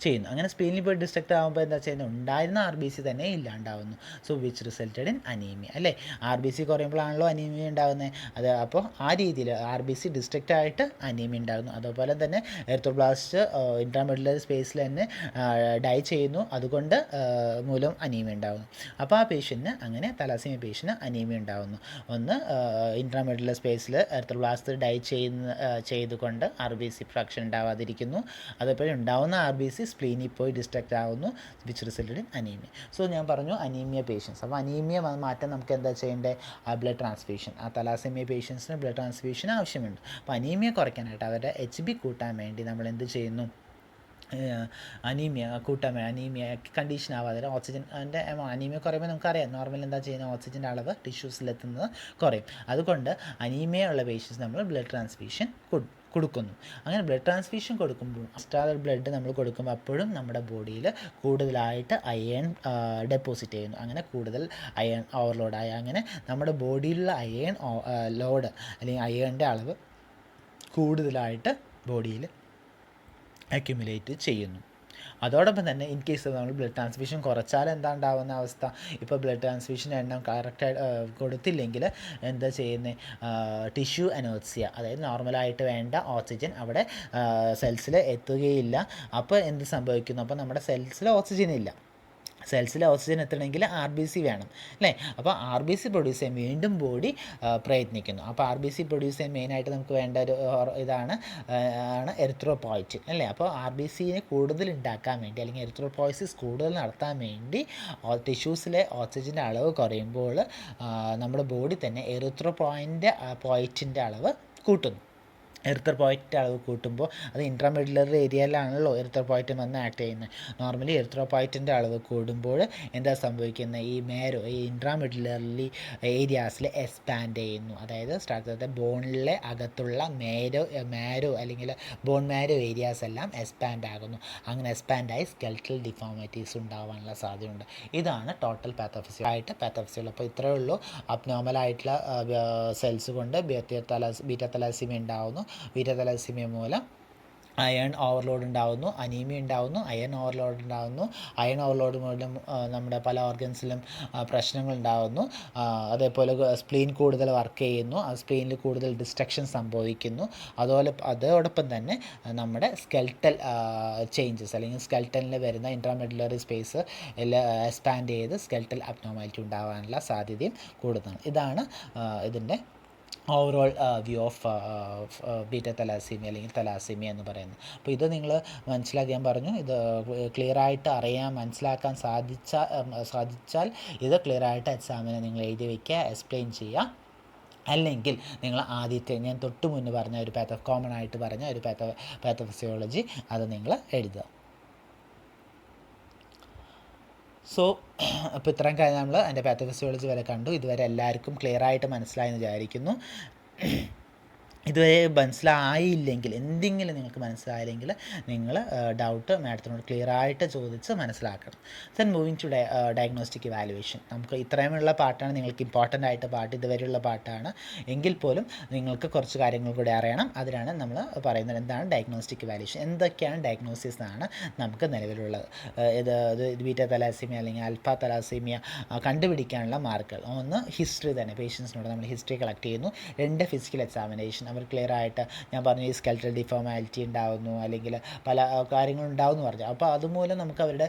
ചെയ്യുന്നു. അങ്ങനെ സ്പ്ലീനിൽ പോയി ഡിസ്ട്രക്റ്റ് ആകുമ്പോൾ എന്താ ചെയ്യുന്നത്, ഉണ്ടായിരുന്ന RBC തന്നെ ഇല്ലാണ്ടാവുന്നു. So which resulted in anaemia അല്ലേ. RBC കുറയുമ്പോഴാണല്ലോ അനീമിയ ഉണ്ടാകുന്നത്. അത് അപ്പോൾ ആ രീതിയിൽ RBC ഡിസ്ട്രക്റ്റ് ആയിട്ട് അനീമിയ ഉണ്ടാകുന്നു. അതുപോലെ തന്നെ എറിത്രോബ്ലാസ്റ്റ് ഇൻട്രാമെഡുലറി സ്പേസിൽ തന്നെ ഡൈ ചെയ്യുന്നു, അതുകൊണ്ട് മൂലം അനീമിയ ഉണ്ടാകുന്നു. അപ്പോൾ ആ പേഷ്യൻറ്റിന്, അങ്ങനെ തലാസീമിയ പേഷ്യന് അനീമിയ ഉണ്ടാകുന്നു. ഒന്ന് ഇൻട്രാമെഡുലർ സ്പേസിൽ എറിത്രോബ്ലാസ്റ്റ് ഡൈ ചെയ്തുകൊണ്ട് RBC പ്രൊഡക്ഷൻ ഉണ്ടാവാതിരിക്കുന്നു. അതേപോലെ ഉണ്ടാകുന്ന RBC സ്പ്ലീനിൽ പോയി ഡിസ്ട്രക്റ്റ് ആവുന്നു, which resulted in anaemia. So ഞാൻ പറഞ്ഞു അനീമിയ പേഷ്യൻസ്. അപ്പോൾ അനീമിയ മാറ്റാൻ നമുക്ക് എന്താ ചെയ്യേണ്ടത്, ബ്ലഡ് ട്രാൻസ്ഫ്യൂഷൻ. ആ തലാസീമിയ പേഷ്യൻസിന് ബ്ലഡ് ട്രാൻസ്ഫ്യൂഷൻ ആവശ്യമുണ്ട്. അപ്പോൾ അനീമിയ കുറയ്ക്കാനായിട്ട് അവരുടെ HB കൂട്ടാൻ വേണ്ടി നമ്മൾ എന്ത് ചെയ്യുന്നു, അനീമിയ കൂട്ടാൻ വേണ്ടി, അനീമിയ കണ്ടീഷൻ ആവാതെ ഓക്സിജൻ്റെ അനീമിയ കുറയുമ്പോൾ നമുക്കറിയാം നോർമൽ എന്താ ചെയ്യുന്നത്, ഓക്സിജൻ്റെ അളവ് ടിഷ്യൂസിലെത്തുന്നത് കുറയും. അതുകൊണ്ട് അനീമിയ ഉള്ള പേഷ്യൻസ് നമ്മൾ ബ്ലഡ് ട്രാൻസ്ഫ്യൂഷൻ കൊടുക്കുന്നു. അങ്ങനെ ബ്ലഡ് ട്രാൻസ്ഫ്യൂഷൻ കൊടുക്കുമ്പോൾ എക്സ്ട്രാ ബ്ലഡ് നമ്മൾ കൊടുക്കുമ്പോൾ അപ്പോഴും നമ്മുടെ ബോഡിയിൽ കൂടുതലായിട്ട് അയൺ ഡെപ്പോസിറ്റ് ചെയ്യുന്നു. അങ്ങനെ കൂടുതൽ അയൺ ഓവർലോഡായി അങ്ങനെ നമ്മുടെ ബോഡിയിലുള്ള അയൺ ലോഡ് അല്ലെങ്കിൽ അയണിൻ്റെ അളവ് കൂടുതലായിട്ട് ബോഡിയിൽ അക്യുമുലേറ്റ് ചെയ്യുന്നു. അതോടൊപ്പം തന്നെ ഇൻ കേസ് നമ്മൾ ബ്ലഡ് ട്രാൻസ്ഫ്യൂഷൻ കുറച്ചാൽ എന്താ ഉണ്ടാകുന്ന അവസ്ഥ, ഇപ്പോൾ ബ്ലഡ് ട്രാൻസ്ഫ്യൂഷൻ എണ്ണം കറക്റ്റായിട്ട് കൊടുത്തില്ലെങ്കിൽ എന്താ ചെയ്യുന്നത്, ടിഷ്യൂ അനോക്സിയ, അതായത് നോർമലായിട്ട് വേണ്ട ഓക്സിജൻ അവിടെ സെൽസിൽ എത്തുകയില്ല. അപ്പോൾ എന്ത് സംഭവിക്കുന്നു, അപ്പോൾ നമ്മുടെ സെൽസിൽ ഓക്സിജൻ ഇല്ല. സെൽസിൽ ഓക്സിജൻ എത്തണമെങ്കിൽ RBC വേണം അല്ലേ. അപ്പോൾ RBC പ്രൊഡ്യൂസ് ചെയ്യാൻ വീണ്ടും ബോഡി പ്രയത്നിക്കുന്നു. അപ്പോൾ RBC പ്രൊഡ്യൂസ് ചെയ്യാൻ മെയിനായിട്ട് നമുക്ക് വേണ്ട ഒരു ഇതാണ് എറിത്രോപോയിറ്റിൻ അല്ലേ. അപ്പോൾ RBCനെ കൂടുതൽ ഉണ്ടാക്കാൻ വേണ്ടി അല്ലെങ്കിൽ എറിത്രോപോയ്സിസ് കൂടുതൽ നടത്താൻ വേണ്ടി ടിഷ്യൂസിലെ ഓക്സിജൻ്റെ അളവ് കുറയുമ്പോൾ നമ്മുടെ ബോഡി തന്നെ എറിത്രോപോയിറ്റിൻ്റെ അളവ് കൂട്ടുന്നു. എറിത്രോപോയറ്റിൻ്റെ അളവ് കൂട്ടുമ്പോൾ അത് ഇൻട്രാമെഡുലറി ഏരിയയിലാണല്ലോ എറിത്രോപോയറ്റിൻ വന്ന് ആക്ട് ചെയ്യുന്നത്. നോർമലി എറിത്രോപോയറ്റിൻ്റെ അളവ് കൂടുമ്പോൾ എന്താ സംഭവിക്കുന്നത്, ഈ ഇൻട്രാമെഡുലറി ഏരിയാസിൽ എക്സ്പാൻഡ് ചെയ്യുന്നു. അതായത് സ്ട്രക്ചർ ബോണിലെ അകത്തുള്ള മാരോ അല്ലെങ്കിൽ ബോൺ മാരോ ഏരിയാസ് എല്ലാം എക്സ്പാൻഡ് ആകുന്നു. അങ്ങനെ എക്സ്പാൻഡായി സ്കെൽറ്റൽ ഡിഫോർമിറ്റീസ് ഉണ്ടാകാനുള്ള സാധ്യതയുണ്ട്. ഇതാണ് ടോട്ടൽ പാത്തോഫിസിയോളജി. അപ്പോൾ ഇത്രയേ ഉള്ളൂ. അബ്നോർമലായിട്ടുള്ള സെൽസ് കൊണ്ട് ബീറ്റ തലാസീമിയ ഉണ്ടാകുന്നു. ബീറ്റ തലാസീമിയ മൂലം അയൺ ഓവർലോഡ് ഉണ്ടാകുന്നു, അനീമിയ ഉണ്ടാകുന്നു, അയൺ ഓവർലോഡ് ഉണ്ടാകുന്നു. അയൺ ഓവർലോഡ് മൂലം നമ്മുടെ പല ഓർഗൻസിലും പ്രശ്നങ്ങളുണ്ടാകുന്നു. അതേപോലെ സ്പ്ലീൻ കൂടുതൽ വർക്ക് ചെയ്യുന്നു, ആ സ്പ്ലീനിൽ കൂടുതൽ ഡിസ്ട്രക്ഷൻ സംഭവിക്കുന്നു. അതോടൊപ്പം തന്നെ നമ്മുടെ സ്കെൽറ്റൽ ചേഞ്ചസ് അല്ലെങ്കിൽ സ്കെൽറ്റലിൽ വരുന്ന ഇൻട്രാമെഡുലറി സ്പേസ് എല്ലാം എക്സ്പാൻഡ് ചെയ്ത് സ്കെൽറ്റൽ അബ്നോർമാലിറ്റി ഉണ്ടാകാനുള്ള സാധ്യതയും കൂടുതലാണ്. ഇതാണ് ഇതിൻ്റെ overall view of beta thalassaemia അല്ലെങ്കിൽ തലാസീമിയ എന്ന് പറയുന്നത്. അപ്പോൾ ഇത് നിങ്ങൾ മനസ്സിലാക്കാൻ പറഞ്ഞു. ഇത് ക്ലിയറായിട്ട് മനസ്സിലാക്കാൻ സാധിച്ചാൽ ഇത് ക്ലിയറായിട്ട് എക്സാമിന് നിങ്ങൾ എഴുതി വയ്ക്കുക, എക്സ്പ്ലെയിൻ ചെയ്യുക. അല്ലെങ്കിൽ നിങ്ങൾ ആദ്യത്തെ ഞാൻ തൊട്ട് മുന്നേ പറഞ്ഞ ഒരു കോമൺ ആയിട്ട് പറഞ്ഞ ഒരു പാത്തോഫിസിയോളജി അത് നിങ്ങൾ എഴുതുക. സോ അപ്പോൾ ഇത്രയും കാര്യം നമ്മൾ അതിൻ്റെ പാത്തോഫിസിയോളജി വരെ കണ്ടു. ഇതുവരെ എല്ലാവർക്കും ക്ലിയറായിട്ട് മനസ്സിലായെന്ന് വിചാരിക്കുന്നു. ഇതുവരെ മനസ്സിലായില്ലെങ്കിൽ, എന്തെങ്കിലും നിങ്ങൾക്ക് മനസ്സിലായില്ലെങ്കിൽ നിങ്ങൾ ഡൗട്ട് മാഡത്തിനോട് ക്ലിയറായിട്ട് ചോദിച്ച് മനസ്സിലാക്കണം. Then moving to diagnostic evaluation. നമുക്ക് ഇത്രയുമുള്ള പാട്ടാണ് നിങ്ങൾക്ക് ഇമ്പോർട്ടൻ്റ് ആയിട്ട് പാട്ട്, ഇതുവരെയുള്ള പാട്ടാണ്. എങ്കിൽ പോലും നിങ്ങൾക്ക് കുറച്ച് കാര്യങ്ങൾ കൂടി അറിയണം. അതിനാണ് നമ്മൾ പറയുന്നത് എന്താണ് ഡയഗ്നോസ്റ്റിക് ഇവാലുവേഷൻ, എന്തൊക്കെയാണ് ഡയഗ്നോസിസ് എന്നാണ് നമുക്ക് നിലവിലുള്ളത്. ഇത് ബീറ്റ തലാസീമിയ അല്ലെങ്കിൽ ആൽഫ തലാസീമിയ കണ്ടുപിടിക്കാനുള്ള മാർക്കുകൾ. ഒന്ന് ഹിസ്റ്ററി തന്നെ, പേഷ്യൻസിനോട് നമ്മൾ ഹിസ്റ്ററി കളക്ട് ചെയ്യുന്നു. രണ്ട് ഫിസിക്കൽ എക്സാമിനേഷൻ. അവർ ക്ലിയറായിട്ട് ഞാൻ പറഞ്ഞു ഈ സ്കെൽറ്റൽ ഡിഫോർമാലിറ്റി ഉണ്ടാകുന്നു അല്ലെങ്കിൽ പല കാര്യങ്ങളുണ്ടാവുമെന്ന് പറഞ്ഞു. അപ്പോൾ അതുമൂലം നമുക്ക് അവരുടെ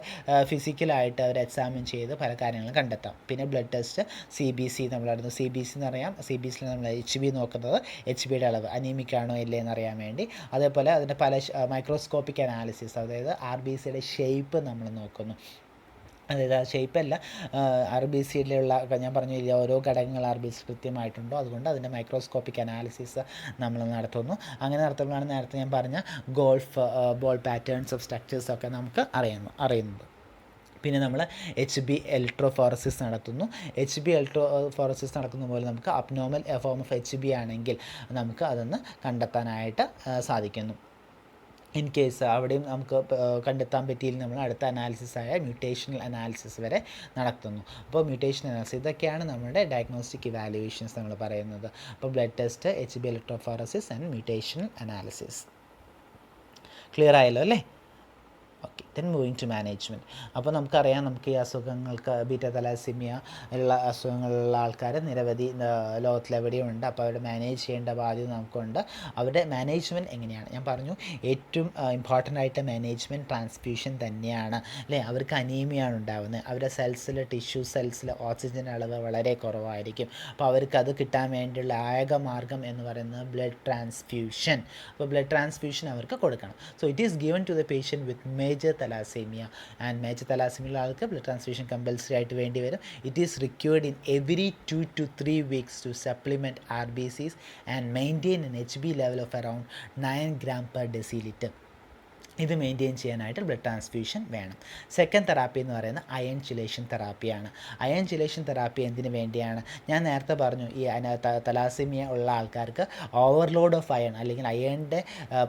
ഫിസിക്കലായിട്ട് അവർ എക്സാമിൻ ചെയ്ത് പല കാര്യങ്ങളും കണ്ടെത്താം. പിന്നെ ബ്ലഡ് ടെസ്റ്റ്, CBC നമ്മളായിരുന്നു. CBC എന്ന് പറയാം. CBCയിൽ നമ്മൾ HB നോക്കുന്നത് HBയുടെ അളവ് അനീമിക്കാണോ ഇല്ലേ എന്നറിയാൻ വേണ്ടി. അതേപോലെ അതിൻ്റെ പല മൈക്രോസ്കോപ്പിക് അനാലിസിസ്, അതായത് RBCയുടെ ഷേപ്പ് നമ്മൾ നോക്കുന്നു. അതായത് ആ ഷേപ്പല്ല, RBCയിലുള്ള ഞാൻ പറഞ്ഞു ഓരോ ഘടകങ്ങൾ RBC കൃത്യമായിട്ടുണ്ടോ, അതുകൊണ്ട് അതിൻ്റെ മൈക്രോസ്കോപ്പിക് അനാലിസിസ് നമ്മൾ നടത്തുന്നു. അങ്ങനെ നടത്തുമ്പോഴാണ് നേരത്തെ ഞാൻ പറഞ്ഞ ബോൾ പാറ്റേൺസ് ഓഫ് സ്ട്രക്ചേഴ്സൊക്കെ നമുക്ക് അറിയുന്നത്. പിന്നെ നമ്മൾ HB ഇലക്ട്രോഫോറസിസ് നടത്തുന്നു. HB ഇലക്ട്രോഫോറസിസ് നടക്കുന്ന പോലെ നമുക്ക് അബ്നോർമൽ ഫോം ഓഫ് HB ആണെങ്കിൽ നമുക്ക് അതൊന്ന് കണ്ടെത്താനായിട്ട് സാധിക്കുന്നു. ഇൻ കേസ് അവിടെയും നമുക്ക് കണ്ടെത്താൻ പറ്റിയില്ല, നമ്മൾ അടുത്ത അനാലിസിസായ മ്യൂട്ടേഷണൽ അനാലിസിസ് വരെ നടത്തുന്നു. അപ്പോൾ മ്യൂട്ടേഷൻ അനാലിസിസ് ഇതൊക്കെയാണ് നമ്മുടെ ഡയഗ്നോസ്റ്റിക് ഇവാലുവേഷൻസ് നമ്മൾ പറയുന്നത്. അപ്പോൾ blood test, HB electrophoresis and mutational analysis. Clear ആയല്ലോ അല്ലേ? Okay. Then moving to management. അപ്പോൾ നമുക്കറിയാം, നമുക്ക് ഈ അസുഖങ്ങൾക്ക് ബീറ്റ തലാസീമിയ ഉള്ള അസുഖങ്ങളുള്ള ആൾക്കാർ നിരവധി ലോകത്തിലെവിടെയും ഉണ്ട്. അപ്പോൾ അവരുടെ മാനേജ് ചെയ്യേണ്ട ബാധ്യത നമുക്കുണ്ട്. അവരുടെ മാനേജ്മെൻറ്റ് എങ്ങനെയാണ് ഞാൻ പറഞ്ഞു, ഏറ്റവും ഇമ്പോർട്ടൻ്റ് ആയിട്ട് മാനേജ്മെൻറ്റ് ട്രാൻസ്ഫ്യൂഷൻ തന്നെയാണ് അല്ലേ. അവർക്ക് അനീമിയാണ് ഉണ്ടാകുന്നത്. അവരുടെ ടിഷ്യൂ സെൽസിൽ ഓക്സിജൻ അളവ് വളരെ കുറവായിരിക്കും. അപ്പോൾ അവർക്ക് അത് കിട്ടാൻ വേണ്ടിയുള്ള ഏക മാർഗം എന്ന് പറയുന്നത് ബ്ലഡ് ട്രാൻസ്ഫ്യൂഷൻ. അപ്പോൾ ബ്ലഡ് ട്രാൻസ്ഫ്യൂഷൻ അവർക്ക് കൊടുക്കണം. So it is given to the patient with major thalassaemia. And major തലാസീമിയുള്ള ആൾക്ക് ബ്ലഡ് ട്രാൻസ്ഫ്യൂഷൻ കമ്പൽസറി ആയിട്ട് വേണ്ടി വരും. It is required in every 2 to 3 weeks to supplement RBCs and maintain an HB level of around 9 gram/dL. ഇത് maintain ചെയ്യാനായിട്ട് blood transfusion വേണം. Second therapy എന്ന് പറയുന്നത് അയൺ ചിലേഷൻ തെറാപ്പിയാണ്. അയൺ ചിലേഷൻ തെറാപ്പി എന്തിനു വേണ്ടിയാണ്? ഞാൻ നേരത്തെ പറഞ്ഞു, ഈ തലാസീമിയ ഉള്ള ആൾക്കാർക്ക് ഓവർലോഡ് ഓഫ് അയൺ അല്ലെങ്കിൽ അയണിൻ്റെ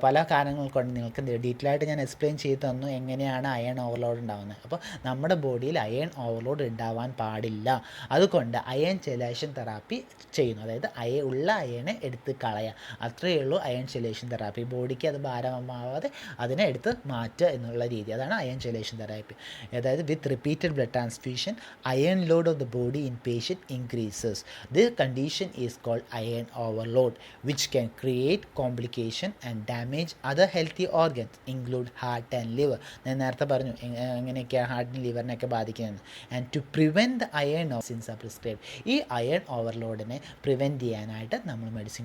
പല കാരണങ്ങൾ കൊണ്ട് നിങ്ങൾക്ക് ഡീറ്റെയിൽ ആയിട്ട് ഞാൻ എക്സ്പ്ലെയിൻ ചെയ്ത് തന്നു എങ്ങനെയാണ് അയൺ ഓവർലോഡ് ഉണ്ടാകുന്നത്. അപ്പോൾ നമ്മുടെ ബോഡിയിൽ അയൺ ഓവർലോഡ് ഉണ്ടാവാൻ പാടില്ല. അതുകൊണ്ട് അയൺ ചിലേഷൻ തെറാപ്പി ചെയ്യുന്നു. അതായത് ഉള്ള അയണെ എടുത്ത് കളയുക, അത്രയേ ഉള്ളൂ അയൺ ചിലേഷൻ തെറാപ്പി. ബോഡിക്ക് അത് ഭാരമാവാതെ അതിനെ എടുത്ത് മാറ്റുക എന്നുള്ള രീതി, അതാണ് അയൺ ചിലേഷൻ തെറാപ്പി. അതായത് with repeated blood transfusion iron load of the body in patient increases. The condition is called iron overload which can create complication and damage other healthy organs include heart and liver. ഞാൻ നേരത്തെ പറഞ്ഞു എങ്ങനെയൊക്കെയാണ് ഹാർട്ടിന് ലിവറിനെയൊക്കെ ബാധിക്കുന്നത്. And to prevent the iron medicines are prescribe. ഈ iron ഓവർലോഡിനെ prevent ചെയ്യാനായിട്ട് നമ്മൾ മെഡിസിൻ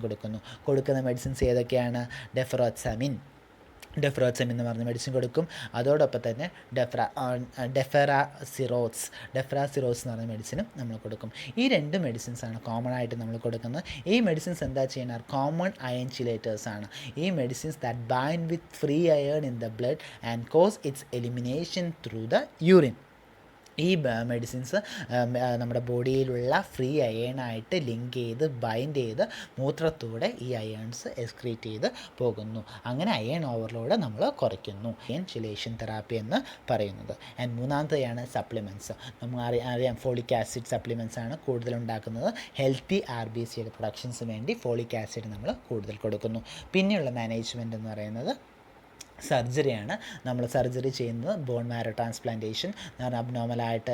കൊടുക്കുന്ന മെഡിസിൻസ് ഏതൊക്കെയാണ്? ഡെഫറോക്സാമിൻ, ഡെഫ്രോസെം എന്ന് പറഞ്ഞ മെഡിസിൻ കൊടുക്കും. അതോടൊപ്പം തന്നെ ഡെഫറാസിറോസ് എന്ന് പറഞ്ഞ മെഡിസിനും നമ്മൾ കൊടുക്കും. ഈ 2 മെഡിസിൻസാണ് കോമൺ ആയിട്ട് നമ്മൾ കൊടുക്കുന്നത്. ഈ മെഡിസിൻസ് എന്താ ചെയ്യുന്നത്? കോമൺ അയൺ ചിലേറ്റേഴ്സ് ആണ്. ഈ medicines that bind with free iron in the blood and cause its elimination through the urine. ഈ മെഡിസിൻസ് നമ്മുടെ ബോഡിയിലുള്ള ഫ്രീ അയേണായിട്ട് ലിങ്ക് ചെയ്ത് ബൈൻഡ് ചെയ്ത് മൂത്രത്തൂടെ ഈ അയേൺസ് എക്സ്ക്രീറ്റ് ചെയ്ത് പോകുന്നു. അങ്ങനെ അയേൺ ഓവർലോഡ് നമ്മൾ കുറയ്ക്കുന്നു. അയൺ ചിലേഷൻ തെറാപ്പി എന്ന് പറയുന്നത്. ആൻഡ് മൂന്നാമത്തെയാണ് സപ്ലിമെൻറ്റ്സ്. നമ്മൾ അറിയാം ഫോളിക് ആസിഡ് സപ്ലിമെൻറ്റ്സ് ആണ് കൂടുതൽ ഉണ്ടാക്കുന്നത്. ഹെൽത്തി RBCയുടെ പ്രൊഡക്ഷൻസിന് വേണ്ടി ഫോളിക് ആസിഡ് നമ്മൾ കൂടുതൽ കൊടുക്കുന്നു. പിന്നെയുള്ള മാനേജ്മെൻറ്റ് എന്ന് പറയുന്നത് സർജറിയാണ്. നമ്മൾ സർജറി ചെയ്യുന്നത് ബോൺ മാരോ ട്രാൻസ്പ്ലാന്റേഷൻ എന്ന് പറഞ്ഞാൽ അബ്നോർമലായിട്ട്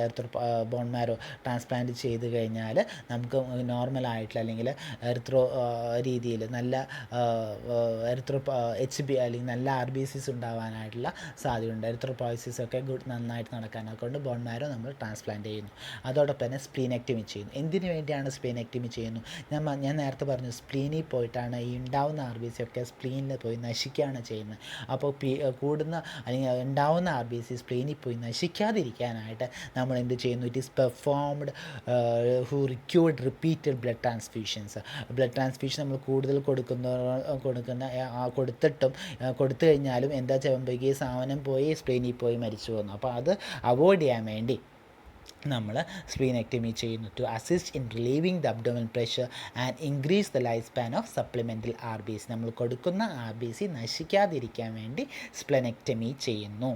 ബോൺ മാരോ ട്രാൻസ്പ്ലാന്റ് ചെയ്ത് കഴിഞ്ഞാൽ നമുക്ക് നോർമലായിട്ടുള്ള അല്ലെങ്കിൽ എറിത്രോ രീതിയിൽ നല്ല HB അല്ലെങ്കിൽ നല്ല RBCs ഉണ്ടാകാനായിട്ടുള്ള സാധ്യതയുണ്ട്. എറിത്രോപോയസിസ് ഒക്കെ നന്നായിട്ട് നടക്കാനൊക്കെ കൊണ്ട് ബോൺ മാരോ നമ്മൾ ട്രാൻസ്പ്ലാന്റ് ചെയ്യുന്നു. അതോടൊപ്പം തന്നെ സ്പ്ലീനെക്ടമി ചെയ്യുന്നു. എന്തിനു വേണ്ടിയാണ് സ്പ്ലീനെക്ടമി ചെയ്യുന്നു? ഞാൻ നേരത്തെ പറഞ്ഞു, സ്പ്ലീനിൽ പോയിട്ടാണ് ഈ ഉണ്ടാവുന്ന RBC ഒക്കെ സ്പ്ലീനിൽ പോയി നശിക്കുകയാണ് ചെയ്യുന്നത്. അപ്പോൾ കൂടുന്ന അല്ലെങ്കിൽ ഉണ്ടാവുന്ന RBC സ്പ്ലീനിൽ പോയി നശിക്കാതിരിക്കാനായിട്ട് നമ്മൾ എന്ത് ചെയ്യുന്നു? It is performed who required repeated blood transfusion നമ്മൾ കൂടുതൽ കൊടുത്തു കഴിഞ്ഞാലും എന്താ ചെയ്യുമ്പോഴേക്ക് ഈ സാധനം പോയി സ്പ്ലീനിൽ പോയി മരിച്ചു പോകുന്നു. അപ്പോൾ അത് അവോയ്ഡ് ചെയ്യാൻ വേണ്ടി നമ്മൾ സ്പ്ലീനെക്ടമി ചെയ്യുന്നു to assist in relieving the abdominal pressure and increase the life span of supplemental RBC. നമ്മൾ കൊടുക്കുന്ന RBC നശിക്കാതിരിക്കാൻ വേണ്ടി സ്പ്ലെനെക്ടമി ചെയ്യുന്നു.